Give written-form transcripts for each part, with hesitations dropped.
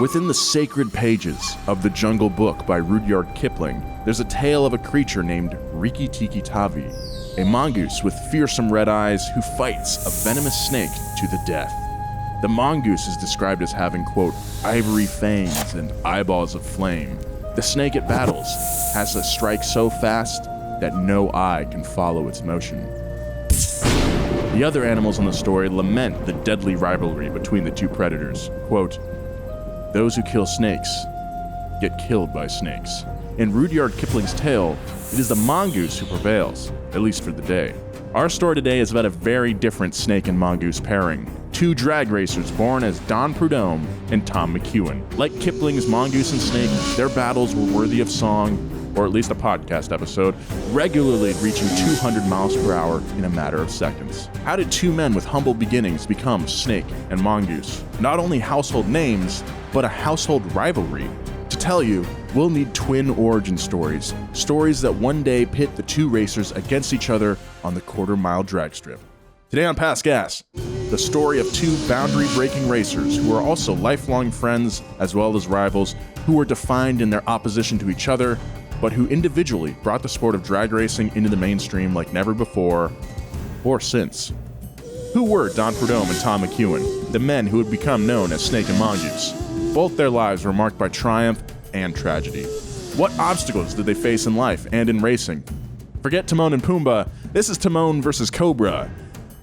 Within the sacred pages of the Jungle Book by Rudyard Kipling, there's a tale of a creature named Riki Tiki Tavi, a mongoose with fearsome red eyes who fights a venomous snake to the death. The mongoose is described as having, quote, ivory fangs and eyeballs of flame. The snake it battles has a strike so fast that no eye can follow its motion. The other animals in the story lament the deadly rivalry between the two predators. Quote, those who kill snakes get killed by snakes. In Rudyard Kipling's tale, it is the mongoose who prevails, at least for the day. Our story today is about a very different snake and mongoose pairing. Two drag racers born as Don Prudhomme and Tom McEwen. Like Kipling's Mongoose and Snake, their battles were worthy of song, or at least a podcast episode, regularly reaching 200 miles per hour in a matter of seconds. How did two men with humble beginnings become Snake and Mongoose? Not only household names, but a household rivalry. To tell you, we'll need twin origin stories, stories that one day pit the two racers against each other on the quarter-mile drag strip. Today on Pass Gas, the story of two boundary-breaking racers who are also lifelong friends as well as rivals, who were defined in their opposition to each other, but who individually brought the sport of drag racing into the mainstream like never before or since. Who were Don Prudhomme and Tom McEwen, the men who would become known as Snake and Mongoose? Both their lives were marked by triumph and tragedy. What obstacles did they face in life and in racing? Forget Timon and Pumbaa, this is Timon versus Cobra.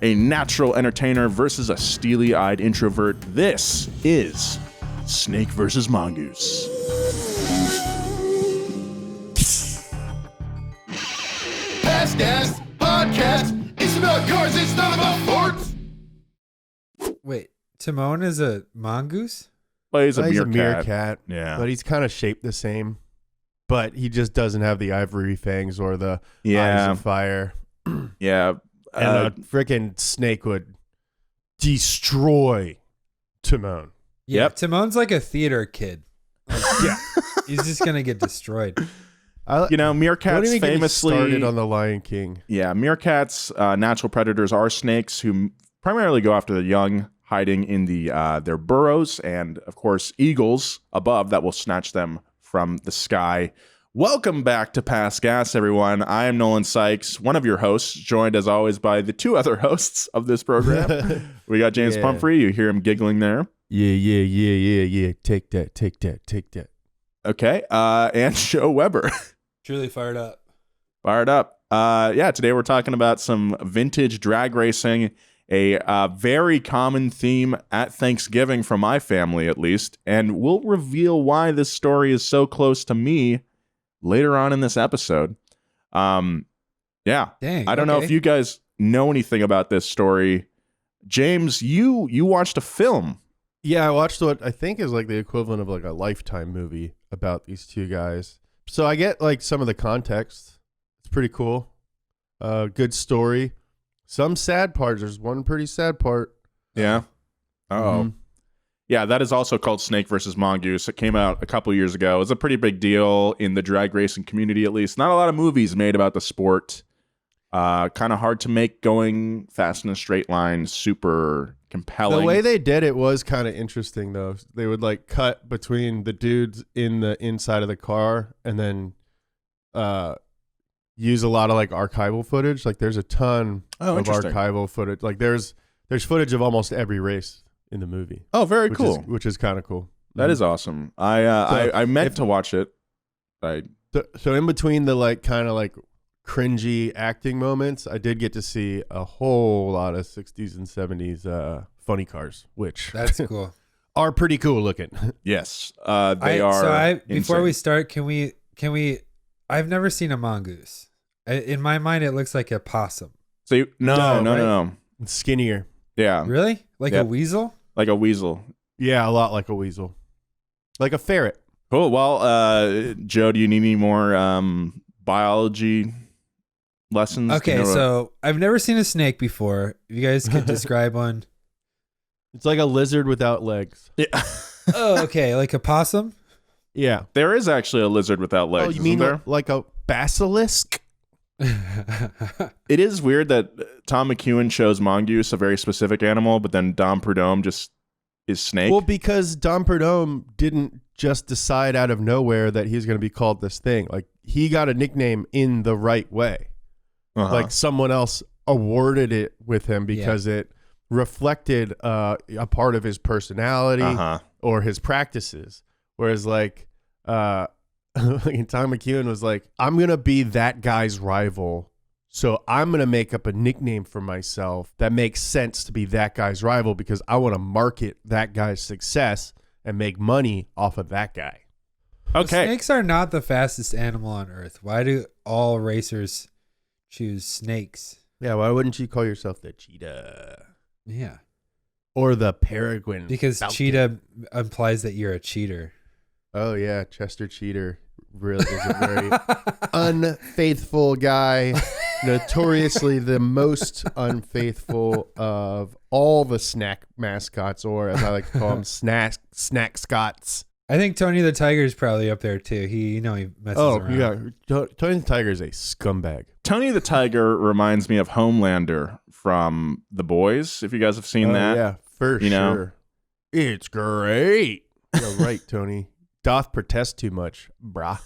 A natural entertainer versus a steely-eyed introvert. This is Snake versus Mongoose. Pass Gas Podcast. It's about cars, it's not about sports. Wait, Timon is a mongoose? Well, he's a He's meerkat. a meerkat, Yeah. but he's kind of shaped the same. But he just doesn't have the ivory fangs or the eyes of fire. Yeah. And a freaking snake would destroy Timon. Yeah, Yep. Timon's like a theater kid. Like, Yeah. he's just gonna get destroyed. You know, Don't meerkats even get me famously... started on the Lion King. Yeah, meerkats, natural predators are snakes who primarily go after the young, hiding in their burrows, and of course, eagles above that will snatch them from the sky. Welcome back to Pass Gas, everyone. I am Nolan Sykes, one of your hosts, joined as always by the two other hosts of this program. We got James Yeah. Pumphrey. You hear him giggling there. Yeah. Take that. Okay. And Joe Weber. Truly fired up. Fired up. Today we're talking about some vintage drag racing, a very common theme at Thanksgiving for my family, at least, and we'll reveal why this story is so close to me later on in this episode. Dang. I don't know if you guys know anything about this story. James, you watched a film. Yeah, I watched what I think is like the equivalent of like a Lifetime movie about these two guys. So I get like some of the context. It's pretty cool. Good story. Some sad parts. There's one pretty sad part. Yeah. Mhm. Yeah, that is also called Snake versus Mongoose. It came out a couple years ago. It's a pretty big deal in the drag racing community, at least. Not a lot of movies made about the sport. Kind of hard to make going fast in a straight line super compelling. The way they did it was kind of interesting, though. They would like cut between the dudes in the inside of the car and then use a lot of like archival footage. Like there's a ton of interesting. archival footage. Like there's footage of almost every race in the movie. Oh, very cool. Which is kind of cool. That is awesome. I meant to watch it. So in between the like kind of like cringy acting moments, I did get to see a whole lot of 60s and 70s funny cars, which That's cool. are pretty cool looking. Yes, they are. So before insane. we start, can we? I've never seen a mongoose. In my mind, it looks like a possum. So no. Skinnier. Yeah, Really? Like Yep. a weasel? like a weasel. Yeah, a lot like a weasel. Like a ferret. Cool. Well, Joe, do you need any more biology lessons? Okay, Do you know so I've never seen a snake before. If you guys could describe one. It's like a lizard without legs. Yeah. Oh, okay, like a possum. Yeah. There is actually a lizard without legs. Oh, you isn't mean there? like a basilisk? It is weird that Tom McEwen chose mongoose, a very specific animal, but then Don Prudhomme just is Snake. Well, because Dom Prudhomme didn't just decide out of nowhere that he's going to be called this thing. Like, he got a nickname in the right way. Like, someone else awarded it with him because it reflected a part of his personality or his practices. Whereas, like, Tom McEwen was like, I'm going to be that guy's rival. So I'm going to make up a nickname for myself that makes sense to be that guy's rival because I want to market that guy's success and make money off of that guy. Okay. Snakes are not the fastest animal on Earth. Why do all racers choose snakes? Yeah, why wouldn't you call yourself the cheetah? Yeah. Or the peregrine? Because falcon? cheetah implies that you're a cheater. Oh, yeah. Chester Cheater really is a very unfaithful guy. Notoriously the most unfaithful of all the snack mascots, or as I like to call them, snack Scots. I think Tony the Tiger is probably up there too. He messes around. Yeah. Tony the Tiger is a scumbag. Tony the Tiger reminds me of Homelander from The Boys, if you guys have seen that. Yeah, for You know? sure. It's great. You're right, Tony. Doth protest too much, brah.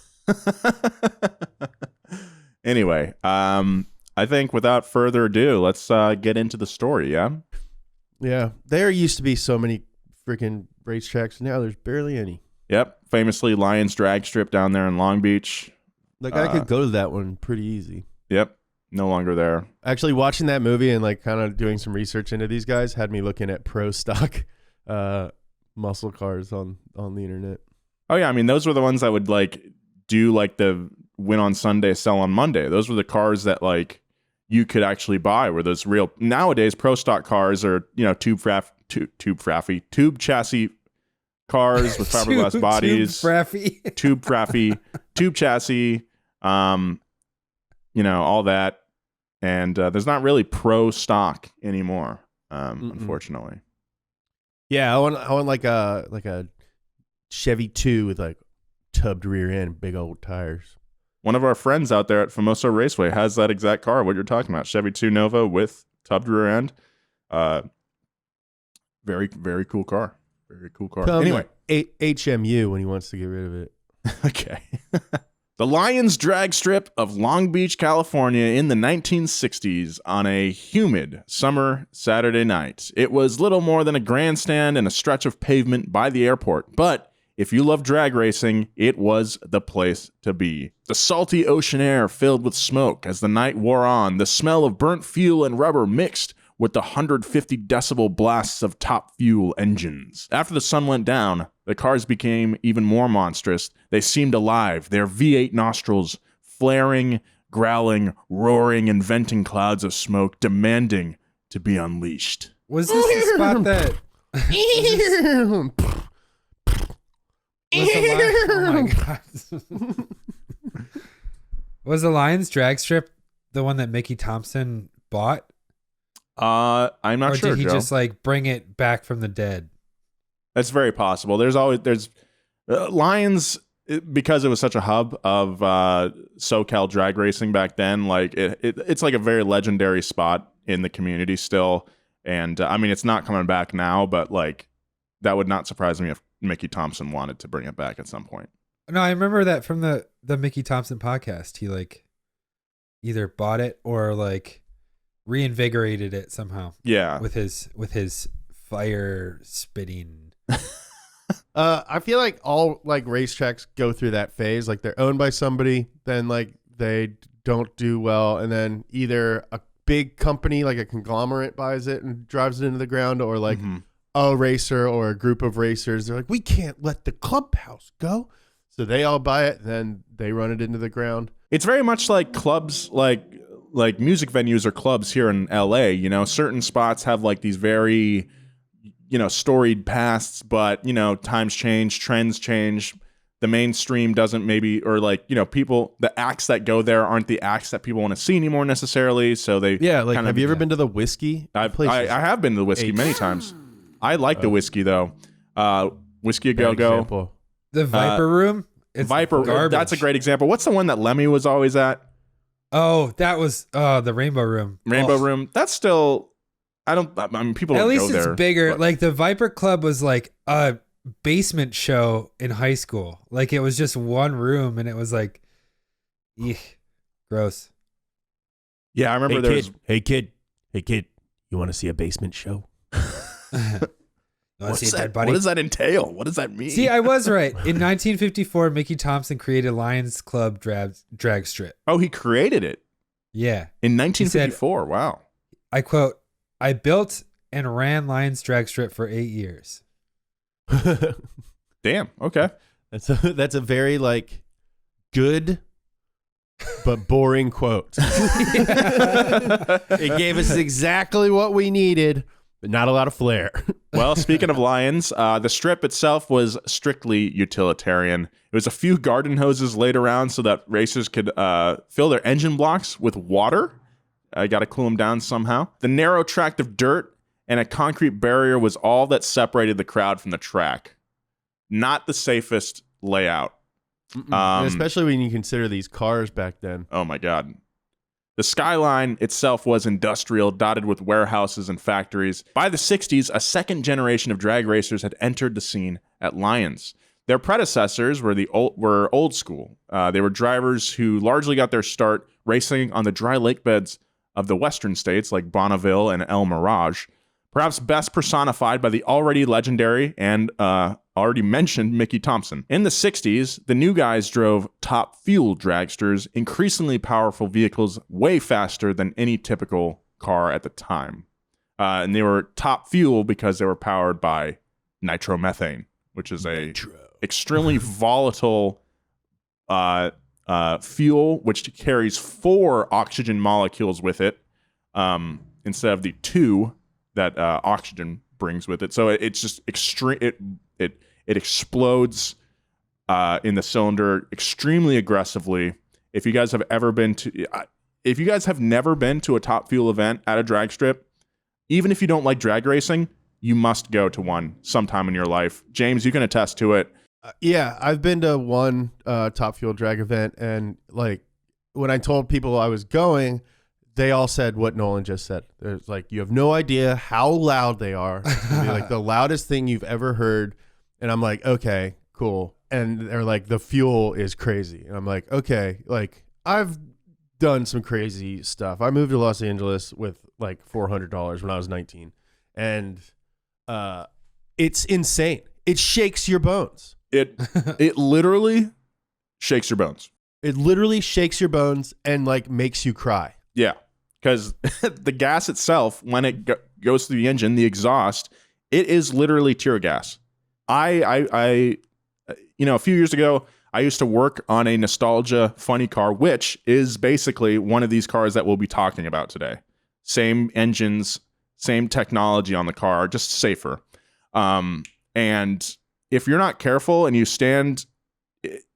Anyway, I think without further ado, let's get into the story, yeah? Yeah. There used to be so many freaking racetracks. Now there's barely any. Yep. Famously, Lions Drag Strip down there in Long Beach. Like, I could go to that one pretty easy. Yep. No longer there. Actually, watching that movie and like kind of doing some research into these guys had me looking at pro stock muscle cars on the internet. Oh, yeah. I mean, those were the ones that would like do like the win on Sunday, sell on Monday. Those were the cars that like you could actually buy, were those real. Nowadays, pro stock cars are, you know, tube chassis cars with fiberglass bodies. Tube chassis, you know, all that. And there's not really pro stock anymore, unfortunately. Yeah, I want like a Chevy 2 with like tubbed rear end, big old tires. One of our friends out there at Famoso Raceway has that exact car, what you're talking about. Chevy 2 Nova with tubbed rear end. Very, very cool car. Very cool car. Anyway. HMU when he wants to get rid of it. Okay. The Lions Drag Strip of Long Beach, California in the 1960s on a humid summer Saturday night. It was little more than a grandstand and a stretch of pavement by the airport, but if you love drag racing, it was the place to be. The salty ocean air filled with smoke as the night wore on. The smell of burnt fuel and rubber mixed with the 150 decibel blasts of top fuel engines. After the sun went down, the cars became even more monstrous. They seemed alive, their V8 nostrils flaring, growling, roaring, and venting clouds of smoke, demanding to be unleashed. Was this the spot that... Oh my God. Was the Lions Drag Strip the one that Mickey Thompson bought? I'm not sure, Or did he Joe. just like bring it back from the dead? That's very possible. There's Lions, because it was such a hub of SoCal drag racing back then. Like it's like a very legendary spot in the community still. And I mean, it's not coming back now, but like that would not surprise me if Mickey Thompson wanted to bring it back at some point. No, I remember that from the Mickey Thompson podcast. He like either bought it or like reinvigorated it somehow. Yeah, with his fire spitting. I feel like all like racetracks go through that phase. Like they're owned by somebody, then like they don't do well, and then either a big company like a conglomerate buys it and drives it into the ground, or like a racer or a group of racers. They're like, we can't let the clubhouse go, so they all buy it, and then they run it into the ground. It's very much like clubs, like music venues or clubs here in LA. You know, certain spots have like these very, you know, storied pasts, but you know, times change, trends change. The mainstream doesn't maybe, or like, you know, people, the acts that go there aren't the acts that people want to see anymore necessarily. So they, like, have you ever been to the Whiskey? I have been to the Whiskey many times. I like the Whiskey though. Whiskey A Go Go. The Viper Room. It's Viper. garbage. That's a great example. What's the one that Lemmy was always at? Oh, that was the Rainbow Room. Rainbow Room. That's still mean, people At don't least go it's there. bigger. but- Like the Viper Club was like a basement show in high school. Like it was just one room, and it was like, eek, gross. Yeah, I remember Hey kid, you want to see a basement show? You want to see a dead What body? does that entail? What does that mean? See, I was right. In 1954, Mickey Thompson created Lions Club drag strip. Oh, he created it Yeah. in 1954. Wow. I quote, I built and ran Lions drag strip for 8 years. Damn. Okay. That's a very like good but boring quote. It gave us exactly what we needed, but not a lot of flair. Well, speaking of lions, the strip itself was strictly utilitarian. It was a few garden hoses laid around so that racers could fill their engine blocks with water. I got to cool them down somehow. The narrow tract of dirt and a concrete barrier was all that separated the crowd from the track. Not the safest layout. Especially when you consider these cars back then. Oh my God. The skyline itself was industrial, dotted with warehouses and factories. By the 60s, a second generation of drag racers had entered the scene at Lions. Their predecessors were old school. They were drivers who largely got their start racing on the dry lake beds of the western states like Bonneville and El Mirage, perhaps best personified by the already legendary and already mentioned Mickey Thompson. In the 60s, the new guys drove top fuel dragsters, increasingly powerful vehicles way faster than any typical car at the time. And they were top fuel because they were powered by nitromethane, which is a extremely volatile fuel, which carries 4 oxygen molecules with it instead of the 2 that oxygen brings with it. So it's just extreme. It explodes in the cylinder extremely aggressively. If you guys have never been to a top fuel event at a drag strip, even if you don't like drag racing, you must go to one sometime in your life. James, you can attest to it. Yeah, I've been to one Top Fuel drag event, and like when I told people I was going, they all said what Nolan just said. It's like, you have no idea how loud they are. It's gonna be like the loudest thing you've ever heard. And I'm like, okay, cool. And they're like, the fuel is crazy. And I'm like, okay, like I've done some crazy stuff. I moved to Los Angeles with like $400 when I was 19, and it's insane. It shakes your bones. It literally shakes your bones. It literally shakes your bones and like makes you cry. Yeah, because the gas itself, when it goes through the engine, the exhaust, it is literally tear gas. I a few years ago, I used to work on a nostalgia funny car, which is basically one of these cars that we'll be talking about today. Same engines, same technology on the car, just safer. And if you're not careful and you stand,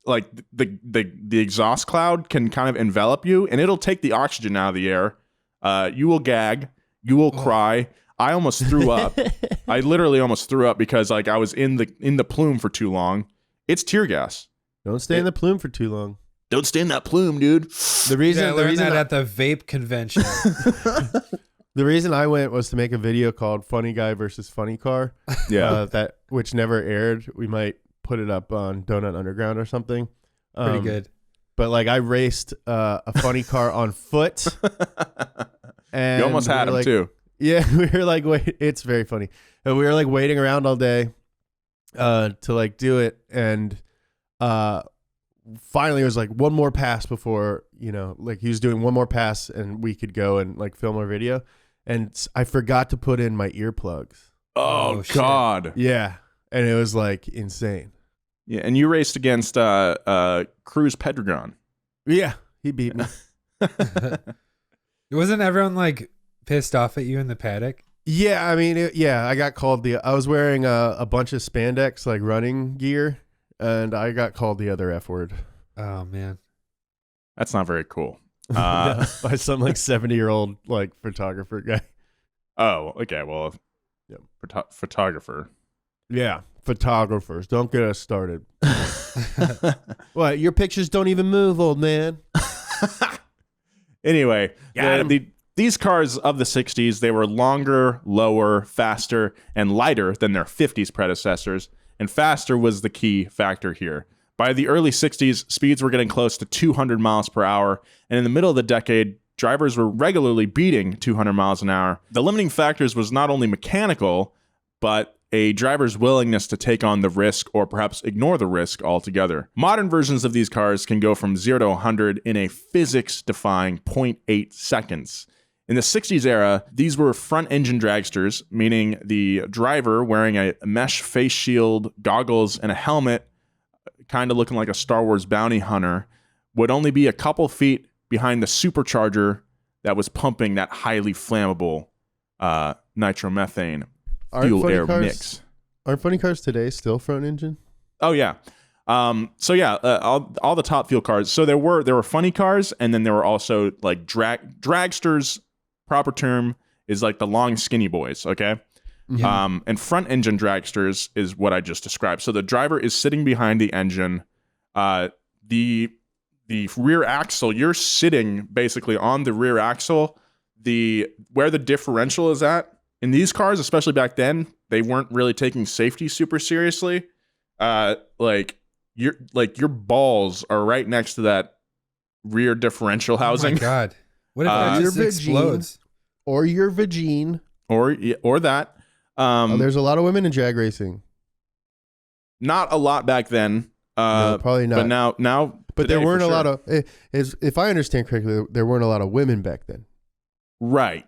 like the exhaust cloud can kind of envelop you, and it'll take the oxygen out of the air. You will gag, you will cry. I almost threw up. I literally almost threw up because like I was in the plume for too long. It's tear gas. Don't stay in the plume for too long. Don't stay in that plume, dude. The reason I learned that at the vape convention. The reason I went was to make a video called "Funny Guy versus Funny Car." Yeah, which never aired. We might put it up on Donut Underground or something. Pretty good. But like I raced a funny car on foot. And you almost had him too. Yeah, we were like, wait, it's very funny. And we were like waiting around all day to like do it. And finally it was like one more pass before, like he was doing one more pass and we could go and like film our video. And I forgot to put in my earplugs. Oh shit. God. Yeah. And it was like insane. Yeah, and you raced against Cruz Pedregon. Yeah, he beat me. Wasn't everyone like pissed off at you in the paddock? Yeah, I mean, I got called I was wearing a bunch of spandex, like running gear, and I got called the other F word. Oh man, That's not very cool. By some like 70-year-old like photographer guy. Oh, okay. Well, Yep. Photographer. Yeah, photographers, don't get us started. What? Your pictures don't even move, old man. Anyway, Got him. These cars of the 60s, they were longer, lower, faster, and lighter than their 50s predecessors, and faster was the key factor here. By the early 60s, speeds were getting close to 200 miles per hour, and in the middle of the decade, drivers were regularly beating 200 miles an hour. The limiting factors was not only mechanical, but a driver's willingness to take on the risk or perhaps ignore the risk altogether. Modern versions of these cars can go from 0 to 100 in a physics-defying 0.8 seconds. In the 60s era, these were front-engine dragsters, meaning the driver wearing a mesh face shield, goggles, and a helmet, kind of looking like a Star Wars bounty hunter, would only be a couple feet behind the supercharger that was pumping that highly flammable nitromethane fuel-air mix. Aren't funny cars today still front-engine? Oh, yeah. All the top fuel cars. So there were funny cars, and then there were also like dragsters. Proper term is like the long skinny boys, okay? Yeah. And front engine dragsters is what I just described. So the driver is sitting behind the engine. The rear axle, you're sitting basically on the rear axle. Where the differential is at in these cars, especially back then, they weren't really taking safety super seriously. Your balls are right next to that rear differential housing. Oh my God. What if that just your explodes? Or your vagine. Or that. There's a lot of women in drag racing. Not a lot back then. No, probably not. But now. But there today, weren't for a sure. lot of. If I understand correctly, there weren't a lot of women back then. Right.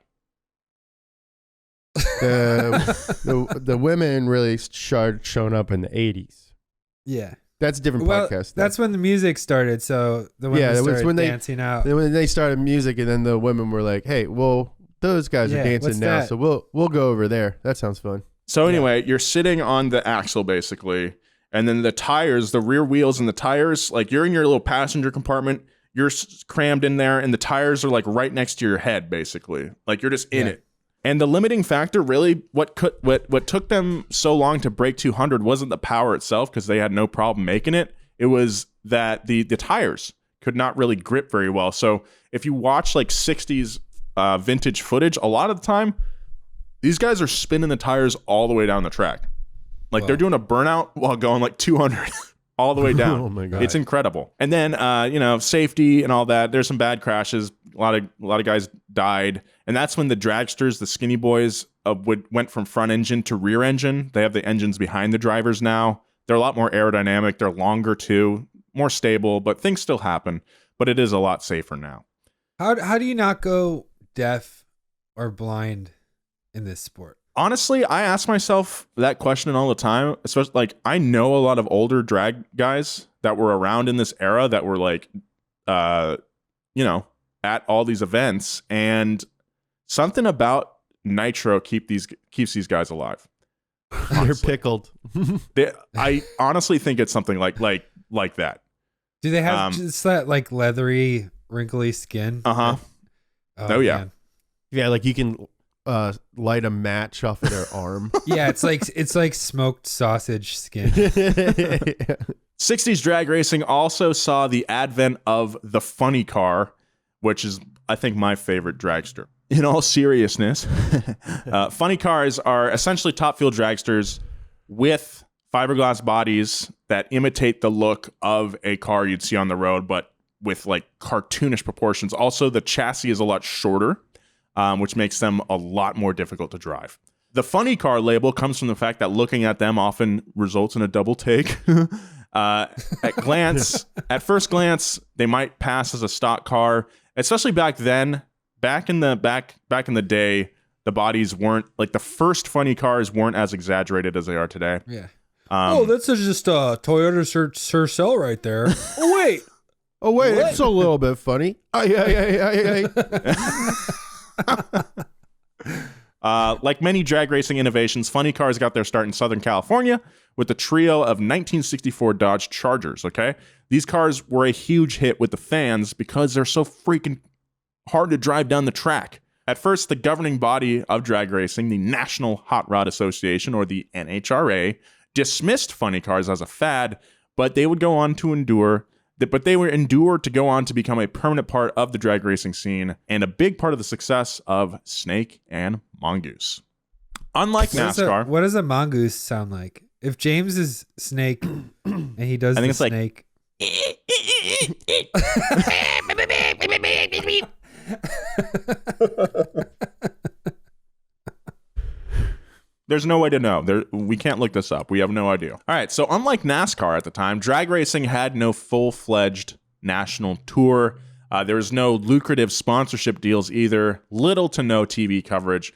The women really started showing up in the 80s. Yeah. That's a different Well, podcast. that's when the music started. So the women that was started when they- dancing out. Then when they started music, and then the women were like, "Hey, well, those guys Yeah, are dancing what's now, that? so we'll go over there. That sounds fun." So anyway, you're sitting on the axle basically, and then the tires, the rear wheels and the tires, like you're in your little passenger compartment, you're crammed in there, and the tires are like right next to your head basically. Like you're just in Yeah. it. And the limiting factor really, what took them so long to break 200 wasn't the power itself, because they had no problem making it. It was that the tires could not really grip very well. So if you watch like 60s vintage footage, a lot of the time, these guys are spinning the tires all the way down the track. Like Wow. they're doing a burnout while going like 200 all the way down. Oh my God. It's incredible. And then, safety and all that. There's some bad crashes. A lot of guys died. And that's when the dragsters, the skinny boys, went from front engine to rear engine. They have the engines behind the drivers now. They're a lot more aerodynamic. They're longer too, more stable, but things still happen. But it is a lot safer now. How do you not go deaf or blind in this sport? Honestly, I ask myself that question all the time. Especially, like, I know a lot of older drag guys that were around in this era that were like, at all these events, and something about nitro keeps these guys alive. They're Honestly. pickled. I honestly think it's something like that. Do they have just that like leathery, wrinkly skin? Uh-huh. Oh, yeah. man. Yeah, like you can light a match off of their arm. Yeah, it's like smoked sausage skin. 60s drag racing also saw the advent of the funny car, which is, I think, my favorite dragster. In all seriousness, funny cars are essentially top fuel dragsters with fiberglass bodies that imitate the look of a car you'd see on the road, but with like cartoonish proportions. Also, the chassis is a lot shorter, which makes them a lot more difficult to drive. The funny car label comes from the fact that looking at them often results in a double take. At first glance, they might pass as a stock car, especially back then. Back in the day, the bodies weren't like the first funny cars weren't as exaggerated as they are today. Yeah. That's just a Toyota Tercel right there. Oh wait. Oh wait, What? it's a little bit funny. Ay. Like many drag racing innovations, funny cars got their start in Southern California with the trio of 1964 Dodge Chargers. Okay, these cars were a huge hit with the fans because they're so freaking hard to drive down the track. At first, the governing body of drag racing, the National Hot Rod Association, or the NHRA, dismissed funny cars as a fad, but they would go on to endure But they were endured to go on to become a permanent part of the drag racing scene and a big part of the success of Snake and Mongoose. Unlike NASCAR, What does a mongoose sound like? If James is Snake and he does the snake. There's no way to know. We can't look this up. We have no idea. All right, so unlike NASCAR at the time, drag racing had no full-fledged national tour. There was no lucrative sponsorship deals either, little to no TV coverage.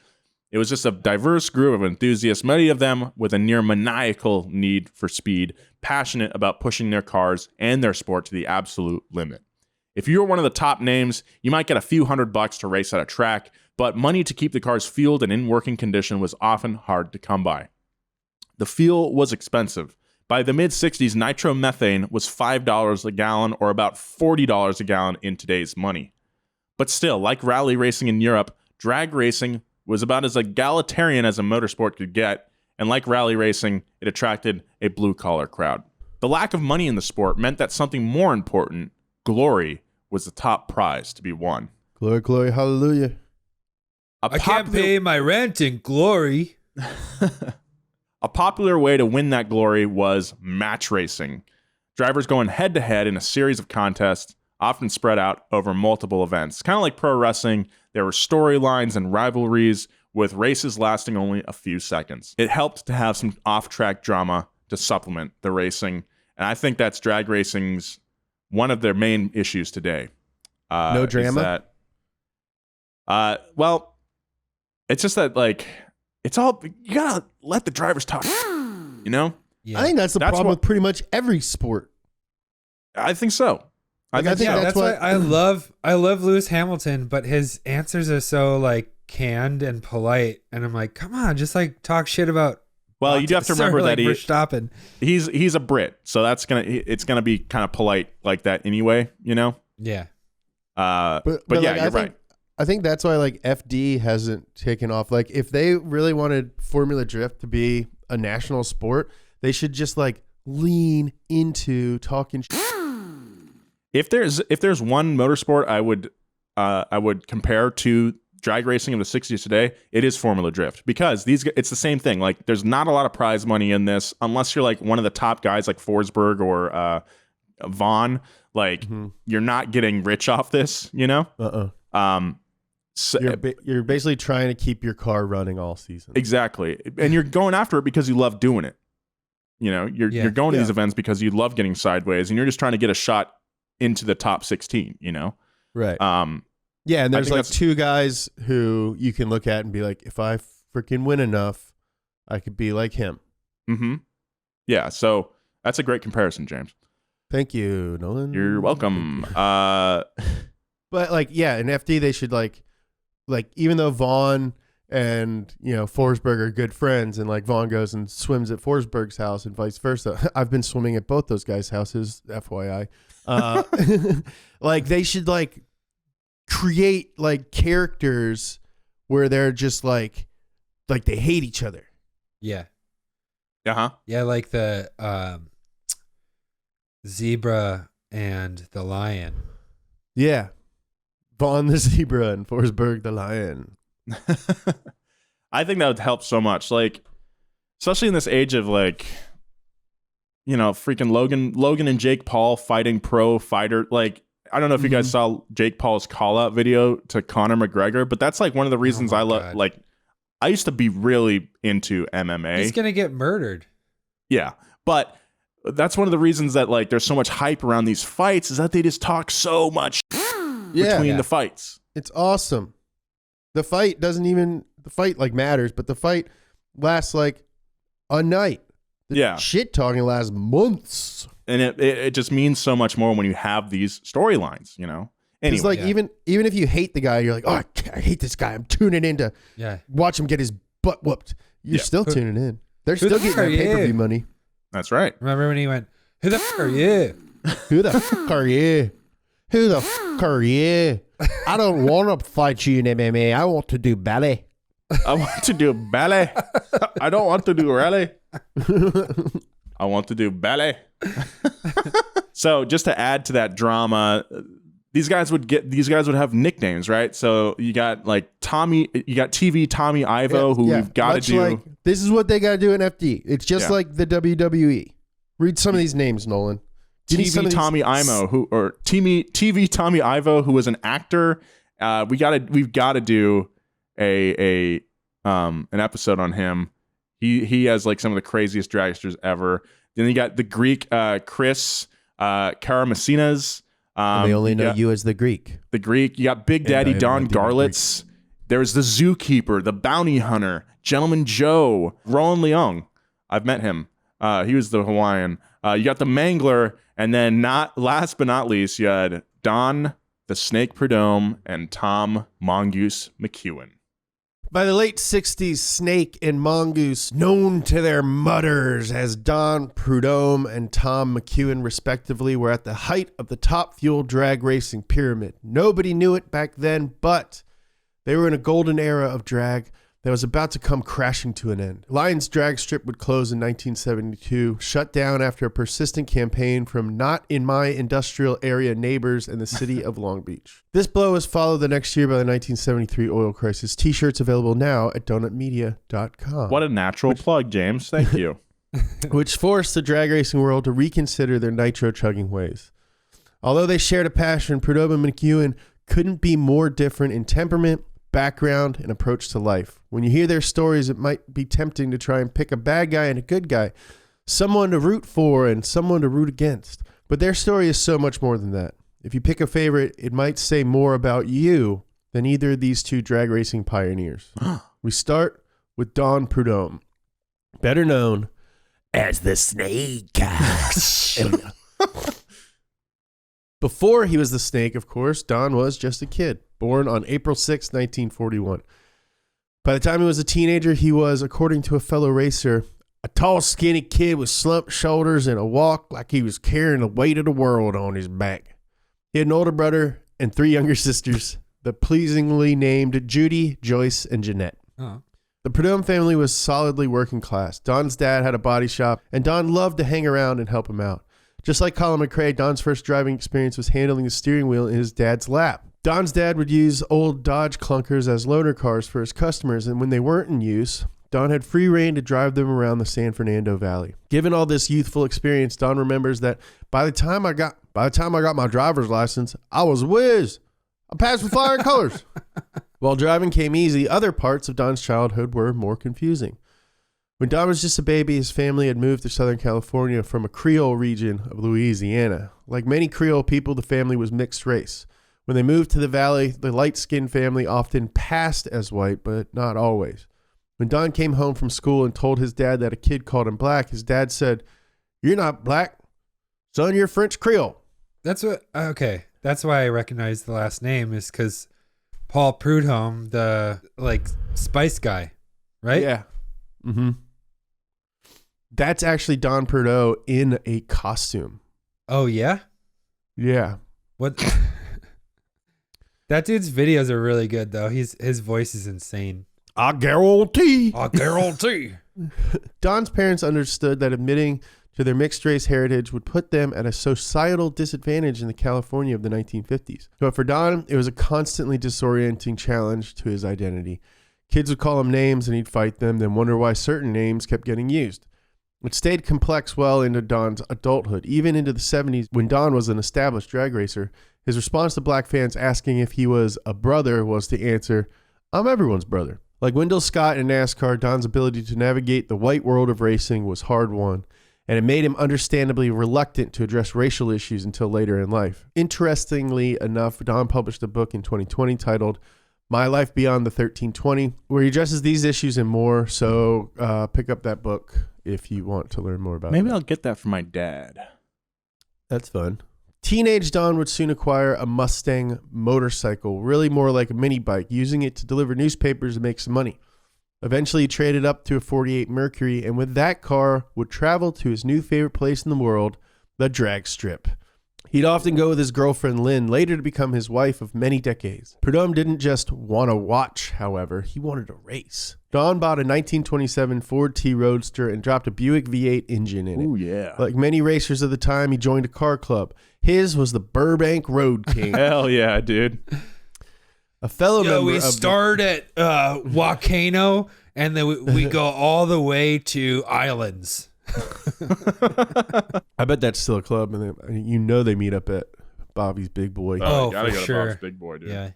It was just a diverse group of enthusiasts, many of them with a near maniacal need for speed, passionate about pushing their cars and their sport to the absolute limit. If you were one of the top names, you might get a few $100 to race at a track, but money to keep the cars fueled and in working condition was often hard to come by. The fuel was expensive. By the mid-60s, nitromethane was $5 a gallon or about $40 a gallon in today's money. But still, like rally racing in Europe, drag racing was about as egalitarian as a motorsport could get, and like rally racing, it attracted a blue-collar crowd. The lack of money in the sport meant that something more important, glory, was the top prize to be won. Glory, glory, hallelujah. I can't pay my rent in glory. A popular way to win that glory was match racing. Drivers going head-to-head in a series of contests, often spread out over multiple events. Kind of like pro wrestling, there were storylines and rivalries, with races lasting only a few seconds. It helped to have some off-track drama to supplement the racing, and I think that's drag racing's one of their main issues today. No drama? Well, it's just that, like, it's all, you gotta let the drivers talk, you know? Yeah. I think that's the problem with pretty much every sport. I think so. I think that's why I love Lewis Hamilton, but his answers are so like canned and polite, and I'm like, come on, just like talk shit about. Well, you do have to remember that Verstappen. He's a Brit, so it's gonna be kind of polite like that anyway, you know? Yeah. But yeah, like, you're right. I think that's why like FD hasn't taken off. Like if they really wanted Formula Drift to be a national sport, they should just like lean into talking. If there's one motorsport I would compare to drag racing of the 60s today, it is Formula Drift, because it's the same thing. Like there's not a lot of prize money in this unless you're like one of the top guys like Forsberg or Vaughn. Like you're not getting rich off this, you know? So, you're basically trying to keep your car running all season. Exactly. And you're going after it because you love doing it. You know, you're going to these events because you love getting sideways, and you're just trying to get a shot into the top 16, you know? Right. Yeah, and there's like two guys who you can look at and be like, if I freaking win enough, I could be like him. Mm-hmm. Yeah, so that's a great comparison, James. Thank you, Nolan. You're welcome. But like, yeah, in FD they should like even though Vaughn and, you know, Forsberg are good friends, and like Vaughn goes and swims at Forsberg's house and vice versa. I've been swimming at both those guys' houses, FYI. Like they should like create like characters where they're just like they hate each other. Yeah. Uh-huh. Yeah, like the zebra and the lion. Yeah. Vaughn the zebra and Forsberg the lion. I think that would help so much. Like, especially in this age of like, you know, freaking Logan and Jake Paul fighting pro fighter. Like, I don't know if you guys saw Jake Paul's call out video to Conor McGregor, but that's like one of the reasons I love, like, I used to be really into MMA. He's going to get murdered. Yeah. But that's one of the reasons that like there's so much hype around these fights, is that they just talk so much between the fights. It's awesome. The fight like matters, but the fight lasts like a night. The shit talking lasts months. And it just means so much more when you have these storylines, you know? Anyway. It's like even if you hate the guy, you're like, oh, I hate this guy. I'm tuning in to watch him get his butt whooped. You're still tuning in. They're still getting their pay-per-view money. That's right. Remember when he went, who the f*** are you? Who the f*** are you? Who the f*** are you? I don't want to fight you in MMA. I want to do ballet. I want to do ballet. I don't want to do rally. I want to do ballet. So just to add to that drama, these guys would have nicknames, right? So you got like TV Tommy Ivo, who we've got to do. Like, this is what they got to do in FD. It's just like the WWE. Read some of these names, Nolan. TV Tommy Ivo, TV Tommy Ivo, who was an actor. We've got to do an episode on him. He has like some of the craziest dragsters ever. Then you got the Greek Chris Karamessinas. They only know you as the Greek. The Greek. You got Big Daddy Don Garlitz. There's the Zookeeper, the Bounty Hunter, Gentleman Joe, Roland Leong. I've met him. He was the Hawaiian. You got the Mangler, and then last but not least, you had Don the Snake Prudhomme and Tom Mongoose McEwen. By the late 60s, Snake and Mongoose, known to their mutters as Don Prudhomme and Tom McEwen, respectively, were at the height of the top fuel drag racing pyramid. Nobody knew it back then, but they were in a golden era of drag that was about to come crashing to an end. Lion's drag strip would close in 1972, shut down after a persistent campaign from not in my industrial area neighbors in the city of Long Beach. This blow was followed the next year by the 1973 oil crisis. T-shirts available now at donutmedia.com. What a natural plug, James. Thank you. Which forced the drag racing world to reconsider their nitro chugging ways. Although they shared a passion, Prudhomme and McEwen couldn't be more different in temperament, background, and approach to life. When you hear their stories, it might be tempting to try and pick a bad guy and a good guy, someone to root for and someone to root against. But their story is so much more than that. If you pick a favorite, it might say more about you than either of these two drag racing pioneers. We start with Don Prudhomme, better known as the Snake. Before he was the Snake, of course, Don was just a kid, born on April 6, 1941. By the time he was a teenager, he was, according to a fellow racer, a tall, skinny kid with slumped shoulders and a walk like he was carrying the weight of the world on his back. He had an older brother and 3 younger sisters, the pleasingly named Judy, Joyce, and Jeanette. Oh. The Prudhomme family was solidly working class. Don's dad had a body shop, and Don loved to hang around and help him out. Just like Colin McRae, Don's first driving experience was handling the steering wheel in his dad's lap. Don's dad would use old Dodge clunkers as loaner cars for his customers, and when they weren't in use, Don had free reign to drive them around the San Fernando Valley. Given all this youthful experience, Don remembers that by the time I got my driver's license, I was a whiz. I passed with flying colors. While driving came easy, other parts of Don's childhood were more confusing. When Don was just a baby, his family had moved to Southern California from a Creole region of Louisiana. Like many Creole people, the family was mixed race. When they moved to the valley, the light-skinned family often passed as white, but not always. When Don came home from school and told his dad that a kid called him black, his dad said, "You're not black, son, you're French Creole." That's why I recognize the last name, is because Paul Prudhomme, the spice guy, right? Yeah. Mm-hmm. That's actually Don Prudhomme in a costume. Oh, yeah? Yeah. What? That dude's videos are really good, though. His voice is insane. I guarantee. Don's parents understood that admitting to their mixed race heritage would put them at a societal disadvantage in the California of the 1950s. But for Don, it was a constantly disorienting challenge to his identity. Kids would call him names and he'd fight them, then wonder why certain names kept getting used. It stayed complex well into Don's adulthood. Even into the 70s, when Don was an established drag racer, his response to black fans asking if he was a brother was to answer, "I'm everyone's brother." Like Wendell Scott in NASCAR, Don's ability to navigate the white world of racing was hard-won, and it made him understandably reluctant to address racial issues until later in life. Interestingly enough, Don published a book in 2020 titled My Life Beyond the 1320, where he addresses these issues and more, so pick up that book if you want to learn more about it. Maybe I'll get that for my dad. That's fun. Teenage Don would soon acquire a Mustang motorcycle, really more like a mini bike, using it to deliver newspapers and make some money. Eventually, he traded up to a 48 Mercury, and with that car, would travel to his new favorite place in the world, the drag strip. He'd often go with his girlfriend Lynn, later to become his wife of many decades. Prudhomme didn't just want to watch, however, he wanted to race. Don bought a 1927 Ford T Roadster and dropped a Buick V8 engine in it. Ooh, yeah. Like many racers of the time, he joined a car club. His was the Burbank Road King. Hell yeah, dude. A fellow member we of start at Volcano, and then we go all the way to Islands. I bet that's still a club, and they meet up at Bobby's Big Boy. Oh, you gotta for go to sure. Bob's Big Boy, dude. Yeah.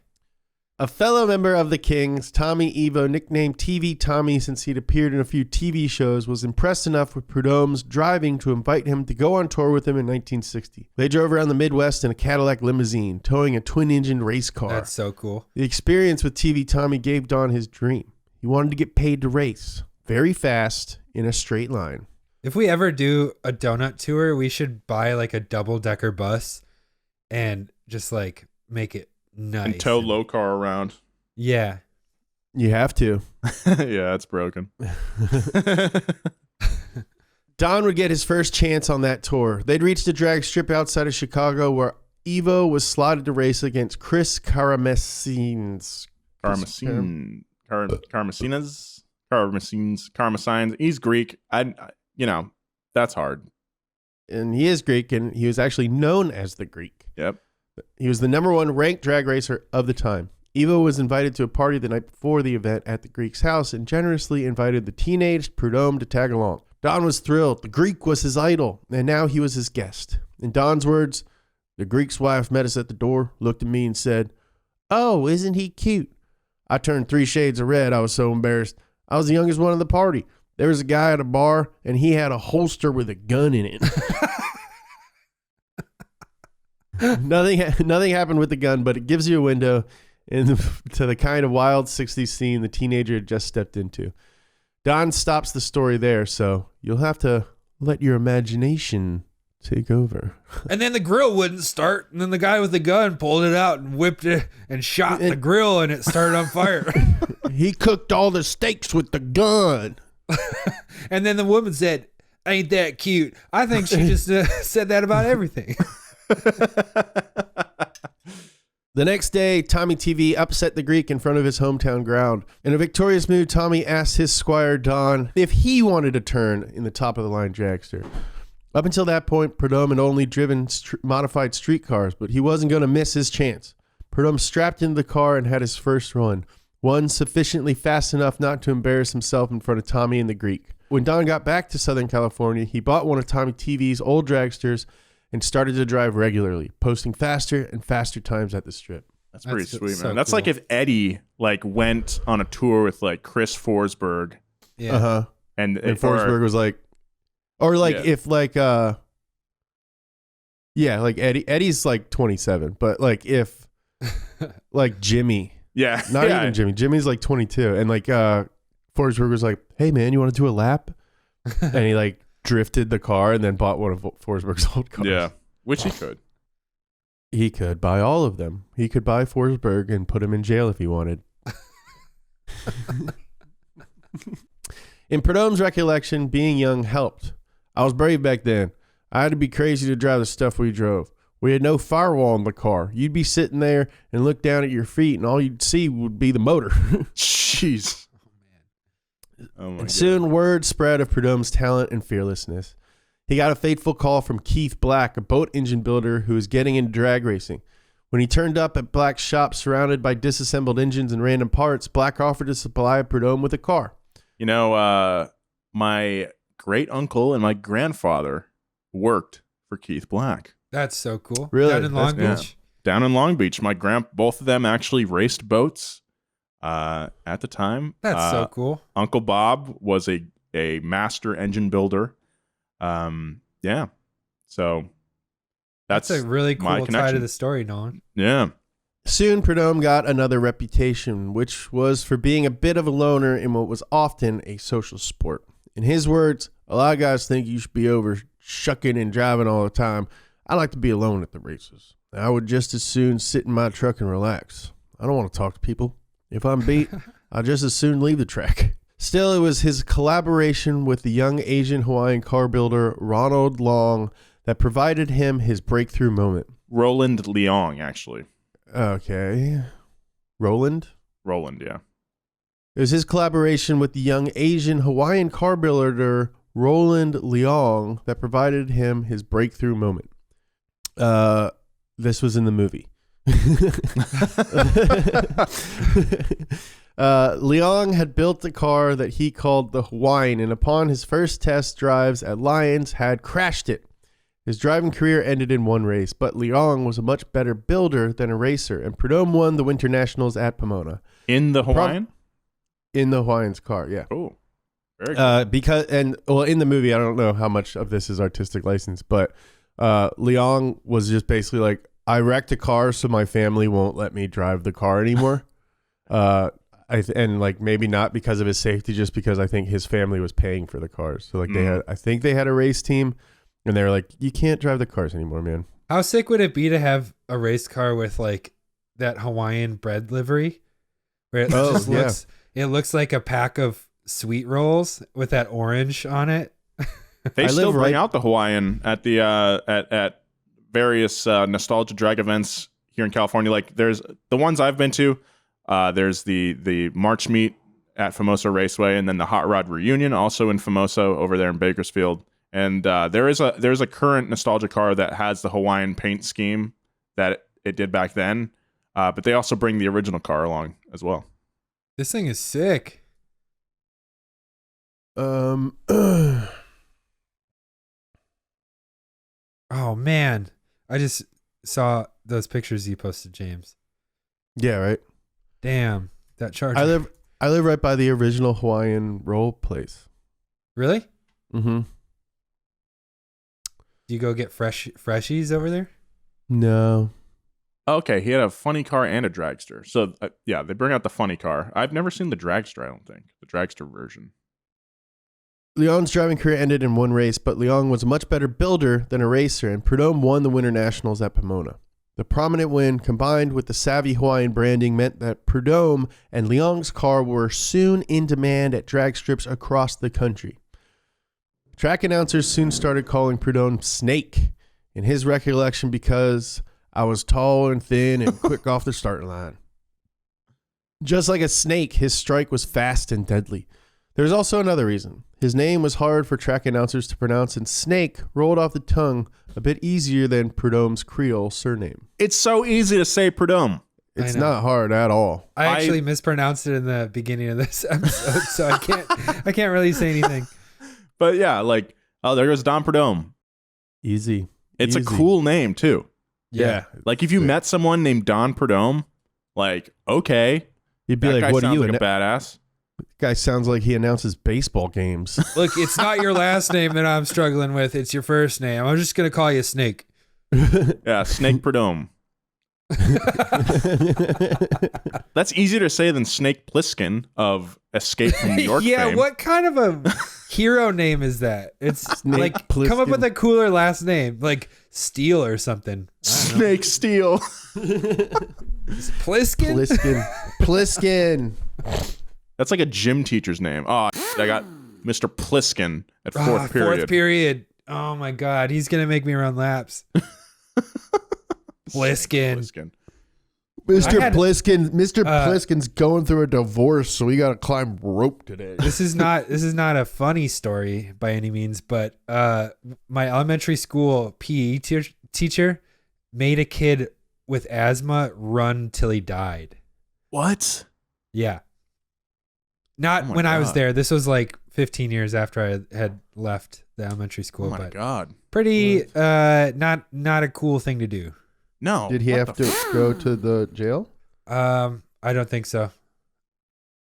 A fellow member of the Kings, Tommy Evo, nicknamed TV Tommy since he'd appeared in a few TV shows, was impressed enough with Prudhomme's driving to invite him to go on tour with him in 1960. They drove around the Midwest in a Cadillac limousine, towing a twin-engine race car. That's so cool. The experience with TV Tommy gave Don his dream. He wanted to get paid to race, very fast, in a straight line. If we ever do a donut tour, we should buy like a double-decker bus and just like make it nice. And tow low car around. Yeah. You have to. Yeah, it's broken. Don would get his first chance on that tour. They'd reached a drag strip outside of Chicago where Evo was slotted to race against Chris Karmazines. Karmazines. He's Greek. That's hard. And he is Greek, and he was actually known as the Greek. Yep. He was the #1 ranked drag racer of the time. Evo was invited to a party the night before the event at the Greek's house and generously invited the teenaged Prudhomme to tag along. Don was thrilled. The Greek was his idol, and now he was his guest. In Don's words, the Greek's wife met us at the door, looked at me and said, "Oh, isn't he cute?" I turned 3 shades of red. I was so embarrassed. I was the youngest one at the party. There was a guy at a bar, and he had a holster with a gun in it. Nothing happened with the gun, but it gives you a window to the kind of wild 60s scene the teenager had just stepped into. Don stops the story there, so you'll have to let your imagination take over. And then the grill wouldn't start, and then the guy with the gun pulled it out and whipped it and shot the grill, and it started on fire. He cooked all the steaks with the gun. And then the woman said, "Ain't that cute?" I think she just said that about everything. The next day, Tommy TV upset the Greek in front of his hometown ground. In a victorious mood, Tommy asked his squire Don if he wanted a turn in the top-of-the-line dragster. Up until that point, Prudhomme had only driven modified street cars, but he wasn't going to miss his chance. Prudhomme strapped into the car and had his first run. One sufficiently fast enough not to embarrass himself in front of Tommy and the Greek. When Don got back to Southern California, he bought one of Tommy TV's old dragsters and started to drive regularly, posting faster and faster times at the strip. That's pretty sweet, man. so That's cool. like if Eddie went on a tour with Chris Forsberg, Yeah. And Forsberg was like, or like if Eddie's like 27, but like if like Jimmy. Yeah. Not even Jimmy. Jimmy's like 22. And like Forsberg was like, "Hey man, you want to do a lap?" And he like drifted the car and then bought one of Forsberg's old cars. Yeah. Which he could. He could buy all of them. He could buy Forsberg and put him in jail if he wanted. In Prudhomme's recollection, being young helped. I was brave back then. I had to be crazy to drive the stuff we drove. We had no firewall in the car. You'd be sitting there and look down at your feet, and all you'd see would be the motor. Jeez. Oh my And soon word spread of Prudhomme's talent and fearlessness. He got a fateful call from Keith Black, a boat engine builder who was getting into drag racing. When he turned up at Black's shop surrounded by disassembled engines and random parts, Black offered to supply Prudhomme with a car. You know, my great uncle and my grandfather worked for Keith Black. That's so cool. Really? Down in Long Yeah. Beach. Down in Long Beach. Both of them actually raced boats at the time. That's so cool. Uncle Bob was a master engine builder. Yeah. So That's a really my cool tie to connection. the story, Nolan. Yeah. Soon, Prudhomme got another reputation, which was for being a bit of a loner in what was often a social sport. In his words, "A lot of guys think you should be over shucking and driving all the time. I like to be alone at the races. I would just as soon sit in my truck and relax. I don't want to talk to people. If I'm beat, I'd just as soon leave the track." Still, it was his collaboration with the young Asian Hawaiian car builder Ronald Long that provided him his breakthrough moment. Roland Leong, actually. Okay. Roland, yeah. It was his collaboration with the young Asian Hawaiian car builder Roland Leong that provided him his breakthrough moment. This was in the movie. Leong had built the car that he called the Hawaiian, and upon his first test drives at Lions, had crashed it. His driving career ended in one race, but Leong was a much better builder than a racer, and Prudhomme won the Winter Nationals at Pomona. In the Hawaiian? In the Hawaiian's car, yeah. Oh, very cool. In the movie, I don't know how much of this is artistic license, but Leong was just basically like, I wrecked a car, so my family won't let me drive the car anymore. And like maybe not because of his safety, just because I think his family was paying for the cars. So like they had a race team, and they were like, you can't drive the cars anymore, man. How sick would it be to have a race car with like that Hawaiian bread livery, where it looks like a pack of sweet rolls with that orange on it? They still bring out the Hawaiian at the at various nostalgia drag events here in California. Like there's the ones I've been to. There's the March Meet at Famoso Raceway, and then the Hot Rod Reunion also in Famoso over there in Bakersfield. And there's a current nostalgia car that has the Hawaiian paint scheme that it did back then. But they also bring the original car along as well. This thing is sick. Oh man, I just saw those pictures you posted, James. Yeah, right. Damn, that Charger. I live right by the original Hawaiian roll place. Really? Mm-hmm. Do you go get freshies over there? No. Okay, he had a funny car and a dragster. So yeah, they bring out the funny car. I've never seen the dragster. I don't think the dragster version. Leong's driving career ended in one race, but Leong was a much better builder than a racer, and Prudhomme won the Winter Nationals at Pomona. The prominent win, combined with the savvy Hawaiian branding, meant that Prudhomme and Leong's car were soon in demand at drag strips across the country. Track announcers soon started calling Prudhomme Snake, in his recollection, because I was tall and thin and quick off the starting line. Just like a snake, his strike was fast and deadly. There's also another reason. His name was hard for track announcers to pronounce, and Snake rolled off the tongue a bit easier than Prudhomme's Creole surname. It's so easy to say Prudhomme. It's not hard at all. I actually mispronounced it in the beginning of this episode, so I can't really say anything. But yeah, like, oh, there goes Don Prudhomme. Easy. It's a cool name too. Yeah. Like if you met someone named Don Prudhomme, like, okay, you'd be that like, guy what are sounds you? like a badass. Guy sounds like he announces baseball games. Look, it's not your last name that I'm struggling with. It's your first name. I'm just going to call you Snake. Yeah, Snake Prudhomme. That's easier to say than Snake Plissken of Escape from New York Yeah, fame. what kind of a hero name is that? It's Snake like, Plissken. come up with a cooler last name, like Steele or something. Snake Steel. Pliskin? Pliskin. That's like a gym teacher's name. Oh, I got Mr. Pliskin at fourth period. Fourth period. Oh my God, he's gonna make me run laps. Pliskin. Mr. Pliskin's going through a divorce, so we got to climb rope today. This is not a funny story by any means, but my elementary school PE teacher made a kid with asthma run till he died. What? Yeah. Not when I was there. This was like 15 years after I had left the elementary school. Oh my God. Pretty not a cool thing to do. No. Did he have to go to the jail? I don't think so.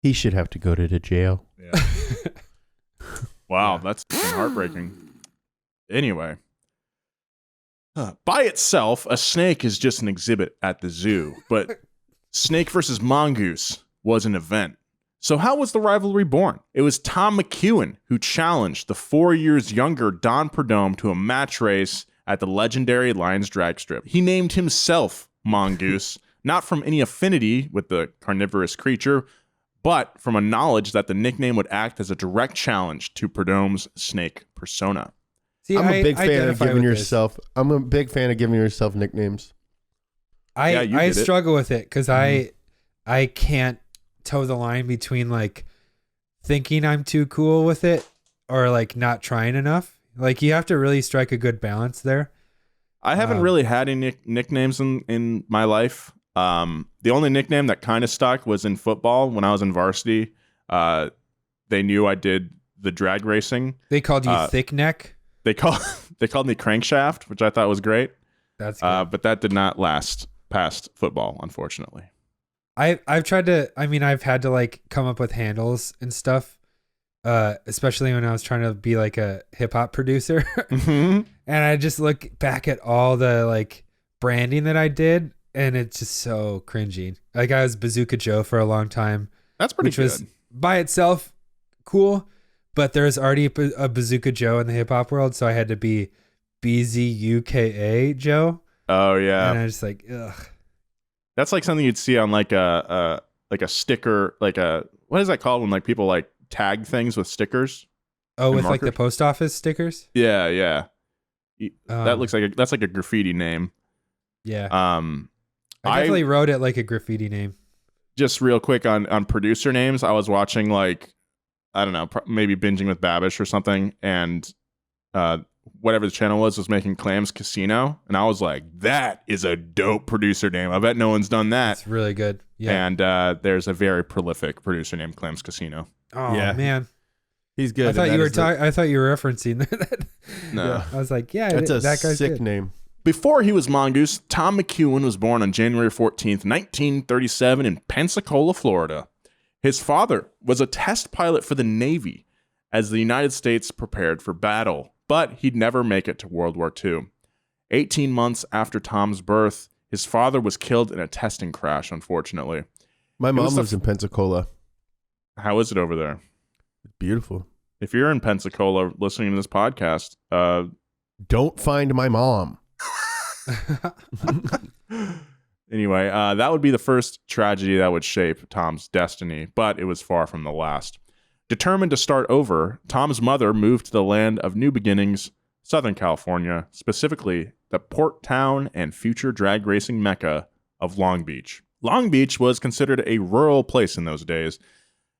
He should have to go to the jail. Yeah. Wow, that's heartbreaking. Anyway. By itself, a snake is just an exhibit at the zoo, but Snake versus Mongoose was an event. So how was the rivalry born? It was Tom McEwen who challenged the 4 years younger Don Prudhomme to a match race at the legendary Lions drag strip. He named himself Mongoose, not from any affinity with the carnivorous creature, but from a knowledge that the nickname would act as a direct challenge to Prudhomme's snake persona. See, I'm a big fan of identify giving with this. yourself. I'm a big fan of giving yourself nicknames. I struggle with it because I can't toe the line between like thinking I'm too cool with it or like not trying enough. Like you have to really strike a good balance there. I haven't really had any nicknames in my life. The only nickname that kind of stuck was in football when I was in varsity. They knew I did the drag racing. They called you Thick Neck. They called me Crankshaft, which I thought was great. That's good. But that did not last past football, unfortunately. I've tried to. I mean, I've had to like come up with handles and stuff. Especially when I was trying to be like a hip hop producer. Mm-hmm. And I just look back at all the like branding that I did, and it's just so cringy. Like I was Bazooka Joe for a long time. That's pretty good. Was by itself cool, but there's already a Bazooka Joe in the hip hop world, so I had to be BZUKA Joe. Oh yeah. And I was just like, ugh. That's like something you'd see on like a sticker, like what is that called when like people like tag things with stickers? Oh, with markers? like the post office stickers? Yeah. That looks like that's like a graffiti name. Yeah. I definitely wrote it like a graffiti name. Just real quick on producer names, I was watching like, I don't know, maybe Binging with Babish or something, and whatever the channel was making Clams Casino, and I was like, that is a dope producer name. I bet no one's done that. It's really good. Yeah. And there's a very prolific producer named Clams Casino. Oh Yeah. man. He's good. I thought you were referencing that. No. Yeah. I was like, yeah, That's a that guy's sick good. name. Before he was Mongoose, Tom McEwen was born on January 14th, 1937 in Pensacola, Florida. His father was a test pilot for the Navy as the United States prepared for battle, but he'd never make it to World War II. 18 months after Tom's birth, his father was killed in a testing crash, unfortunately. My mom lives in Pensacola. How is it over there? Beautiful. If you're in Pensacola listening to this podcast, Don't find my mom. anyway, that would be the first tragedy that would shape Tom's destiny, but it was far from the last. Determined to start over, Tom's mother moved to the land of new beginnings, Southern California, specifically the port town and future drag racing mecca of Long Beach. Long Beach was considered a rural place in those days,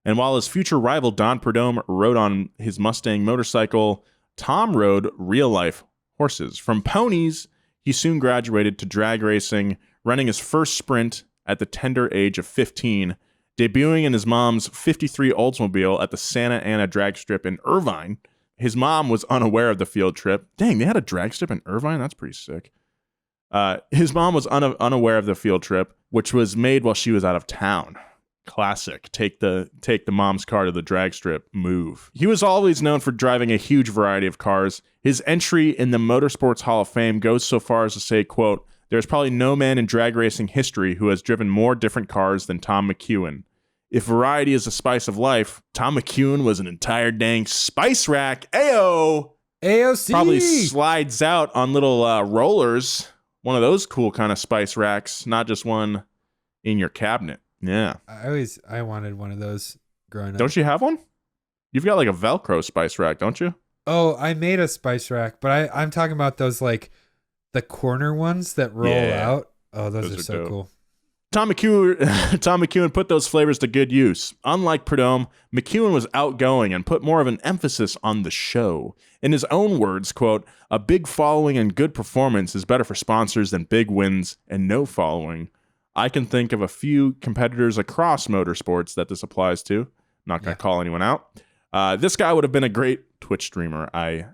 and while his future rival Don Prudhomme rode on his Mustang motorcycle, Tom rode real-life horses. From ponies, he soon graduated to drag racing, running his first sprint at the tender age of 15, debuting in his mom's 53 Oldsmobile at the Santa Ana drag strip in Irvine. His mom was unaware of the field trip. Dang, they had a drag strip in Irvine? That's pretty sick. His mom was unaware of the field trip, which was made while she was out of town. Classic. Take the mom's car to the drag strip move. He was always known for driving a huge variety of cars. His entry in the Motorsports Hall of Fame goes so far as to say, quote, "There's probably no man in drag racing history who has driven more different cars than Tom McEwen. If variety is the spice of life, Tom McEwen was an entire dang spice rack. Ayo! AOC Probably slides out on little rollers. One of those cool kind of spice racks, not just one in your cabinet. Yeah. I wanted one of those growing up. Don't you have one? You've got like a Velcro spice rack, don't you? Oh, I made a spice rack, but I'm talking about those like the corner ones that roll out. Oh, those are so dope. cool. Tom McEwen put those flavors to good use. Unlike Prudhomme, McEwen was outgoing and put more of an emphasis on the show. In his own words, quote, "A big following and good performance is better for sponsors than big wins and no following. I can think of a few competitors across motorsports that this applies to. I'm not going to call anyone out. This guy would have been a great Twitch streamer, I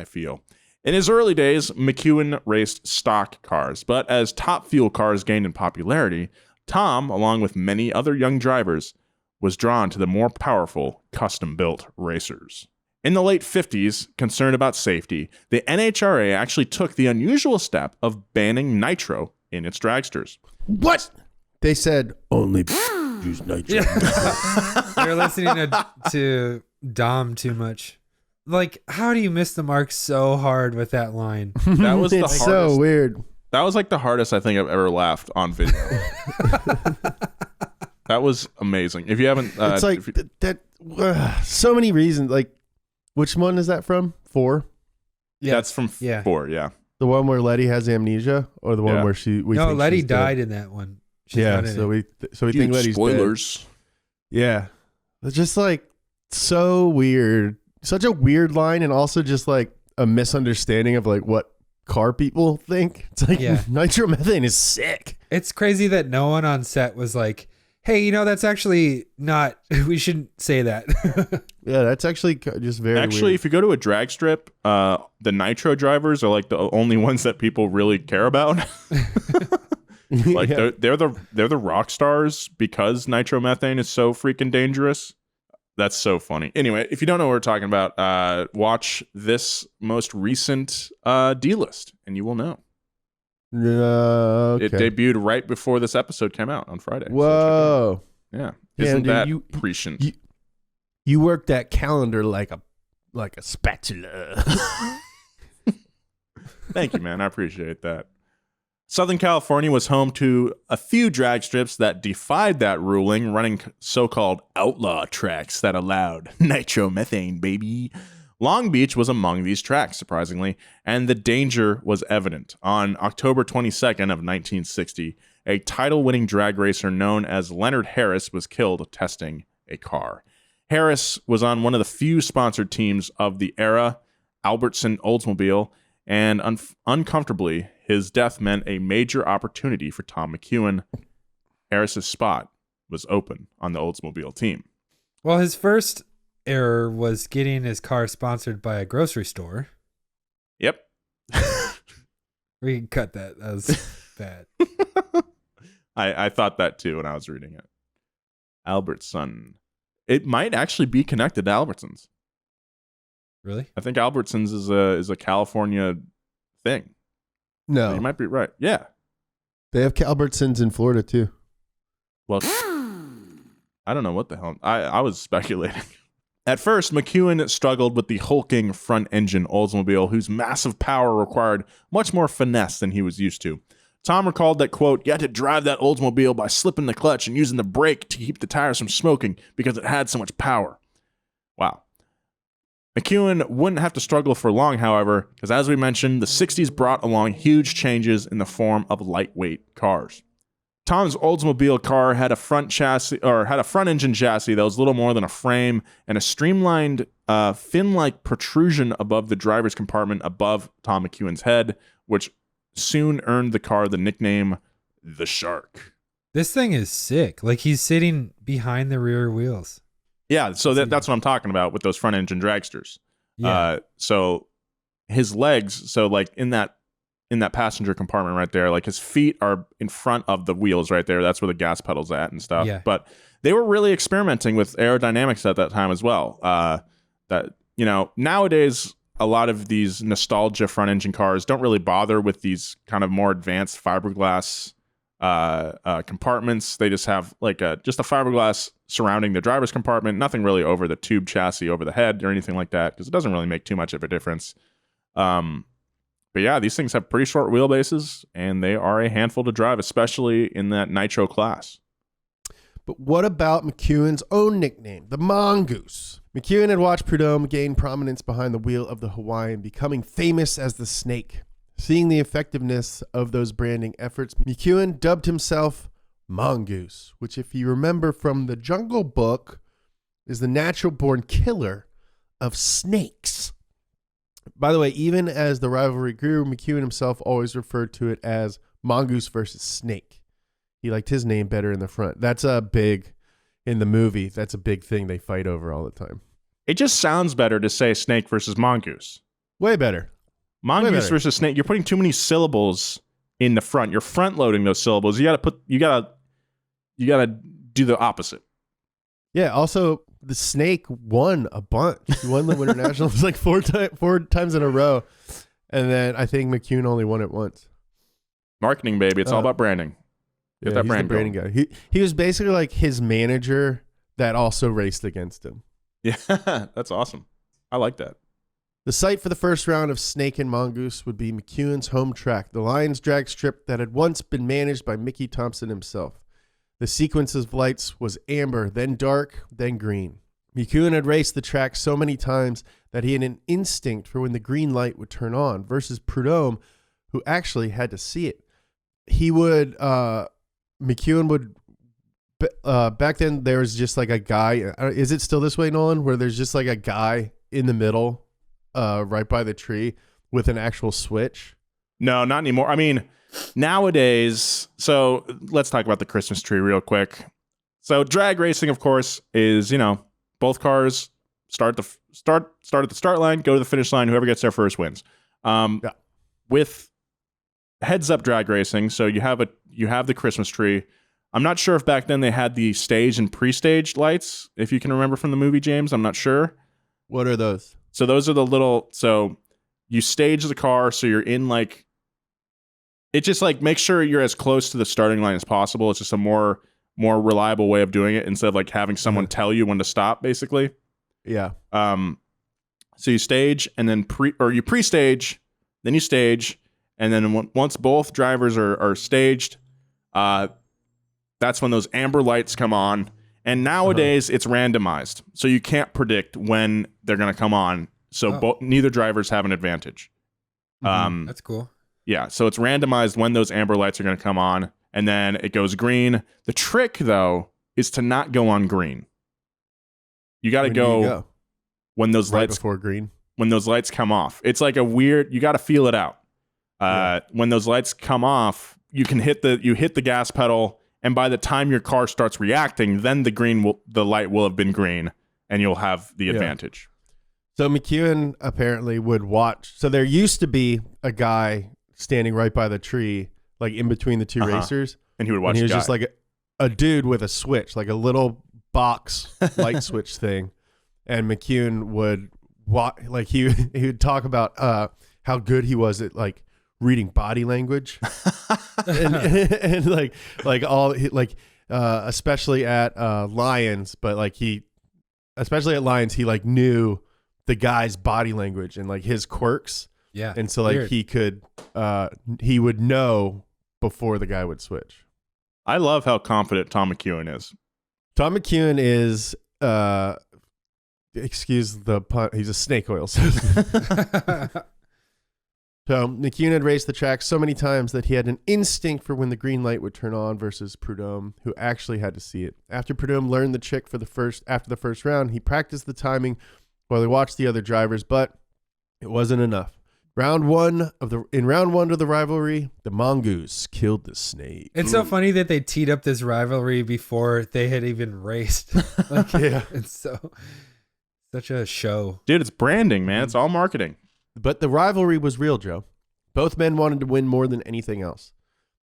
feel. In his early days, McEwen raced stock cars, but as Top Fuel cars gained in popularity, Tom, along with many other young drivers, was drawn to the more powerful, custom-built racers. In the late 50s, concerned about safety, the NHRA actually took the unusual step of banning nitro in its dragsters. What? They said only use nitro. You're listening to Dom too much. Like, how do you miss the mark so hard with that line? That was the It's hardest. so weird. That was like the hardest I think I've ever laughed on video. That was amazing. If you haven't, It's like that. So many reasons. Like, which one is that from? 4? Yeah. That's from 4, yeah. The one where Letty has amnesia, or the one Yeah. where No, Letty she's dead? died in that one. She's Yeah, not in so it. we think Letty's spoilers. dead. Yeah, it's just like so weird, such a weird line, and also just like a misunderstanding of like what car people think. It's like nitromethane is sick. It's crazy that no one on set was like, hey, that's actually not, we shouldn't say that. Yeah, that's actually just very Actually, weird. if you go to a drag strip, the nitro drivers are like the only ones that people really care about. Like Yeah. they're the rock stars because nitromethane is so freaking dangerous. That's so funny. Anyway, if you don't know what we're talking about, watch this most recent D-list and you will know. Okay. It debuted right before this episode came out on Friday. So Whoa. check it out. Yeah, Isn't dude, that prescient? You work that calendar like a spatula. Thank you, man. I appreciate that. Southern California was home to a few drag strips that defied that ruling, running so-called outlaw tracks that allowed nitromethane, baby. Long Beach was among these tracks, surprisingly, and the danger was evident. On October 22nd of 1960, a title-winning drag racer known as Leonard Harris was killed testing a car. Harris was on one of the few sponsored teams of the era, Albertson Oldsmobile, and uncomfortably, his death meant a major opportunity for Tom McEwen. Harris's spot was open on the Oldsmobile team. Well, his first error was getting his car sponsored by a grocery store. Yep. We can cut that. That was bad. I thought that too when I was reading it. Albertson. It might actually be connected to Albertsons. Really? I think Albertsons is a California thing. No, You might be right. Yeah. they have Albertsons in Florida too. Well, I don't know what the hell. I was speculating. At first, McEwen struggled with the hulking front-engine Oldsmobile, whose massive power required much more finesse than he was used to. Tom recalled that, quote, you had to drive that Oldsmobile by slipping the clutch and using the brake to keep the tires from smoking because it had so much power. Wow. McEwen wouldn't have to struggle for long, however, because as we mentioned, the 60s brought along huge changes in the form of lightweight cars. Tom's Oldsmobile car had a front engine chassis that was little more than a frame and a streamlined fin-like protrusion above the driver's compartment above Tom McEwen's head, which soon earned the car the nickname the Shark. This thing is sick. Like he's sitting behind the rear wheels. Yeah, so that's what I'm talking about with those front engine dragsters. Yeah. So his legs, so like in that passenger compartment right there, like his feet are in front of the wheels right there. That's where the gas pedal's at and stuff. Yeah. But they were really experimenting with aerodynamics at that time as well. That, nowadays a lot of these nostalgia front engine cars don't really bother with these kind of more advanced fiberglass compartments. They just have like just a fiberglass surrounding the driver's compartment, nothing really over the tube chassis over the head or anything like that, because it doesn't really make too much of a difference. But yeah, these things have pretty short wheelbases and they are a handful to drive, especially in that nitro class. But what about McEwen's own nickname, the Mongoose? McEwen had watched Prudhomme gain prominence behind the wheel of the Hawaiian, becoming famous as the Snake. Seeing the effectiveness of those branding efforts, McEwen dubbed himself Mongoose, which, if you remember from the Jungle Book, is the natural-born killer of snakes. By the way, even as the rivalry grew, McEwen himself always referred to it as Mongoose versus Snake. He liked his name better in the front. That's a big, in the movie, that's a big thing they fight over all the time. It just sounds better to say snake versus mongoose. Way better. Mongoose versus snake. You're putting too many syllables in the front. You're front loading those syllables. You gotta do the opposite. Yeah. Also, the Snake won a bunch. He won the Winter Nationals like four times in a row, and then I think McEwen only won it once. Marketing, baby. It's all about branding. Get that he's brand the branding going. guy. He was basically like his manager that also raced against him. Yeah, that's awesome. I like that. The site for the first round of Snake and Mongoose would be McEwen's home track, the Lions drag strip that had once been managed by Mickey Thompson himself. The sequence of lights was amber, then dark, then green. McEwen had raced the track so many times that he had an instinct for when the green light would turn on, versus Prudhomme, who actually had to see it. He would, McEwen would, back then there was just like a guy. Is it still this way, Nolan, where there's just like a guy in the middle, right by the tree with an actual switch? No, not anymore. I mean, nowadays, so let's talk about the Christmas tree real quick. So drag racing, of course, is, both cars start at the start line, go to the finish line. Whoever gets there first wins. With heads up drag racing, so you have the Christmas tree. I'm not sure if back then they had the stage and pre-stage lights. If you can remember from the movie, James, I'm not sure. What are those? So those are the little. So you stage the car, so you're in like. It just like make sure you're as close to the starting line as possible. It's just a more reliable way of doing it instead of like having someone tell you when to stop, basically. Yeah. So you stage and then you pre-stage, then you stage, and then once both drivers are staged, that's when those amber lights come on. And nowadays it's randomized, so you can't predict when they're going to come on. So neither drivers have an advantage. That's cool. Yeah, so it's randomized when those amber lights are going to come on, and then it goes green. The trick, though, is to not go on green. You got to go when those lights before green. When those lights come off, it's like a weird. You got to feel it out. When those lights come off, you hit the gas pedal, and by the time your car starts reacting, then the light will have been green, and you'll have the advantage. So McEwen apparently would watch. So there used to be a guy standing right by the tree, like in between the two racers, and he would watch. And he was just like a dude with a switch, like a little box light switch thing. And McEwen would like he would talk about how good he was at like reading body language, and like all like especially at Lions, but like especially at Lions, he like knew the guy's body language and like his quirks. Yeah. And so like weird. he would know before the guy would switch. I love how confident Tom McEwen is. Tom McEwen is excuse the pun, he's a snake oil salesman. So McEwen had raced the track so many times that he had an instinct for when the green light would turn on, versus Prudhomme, who actually had to see it. After Prudhomme learned the trick after the first round, he practiced the timing while he watched the other drivers, but it wasn't enough. In round one of the rivalry, the Mongoose killed the snake. It's so funny that they teed up this rivalry before they had even raced. Like, Yeah. It's such a show. Dude, it's branding, man. It's all marketing. But the rivalry was real, Joe. Both men wanted to win more than anything else.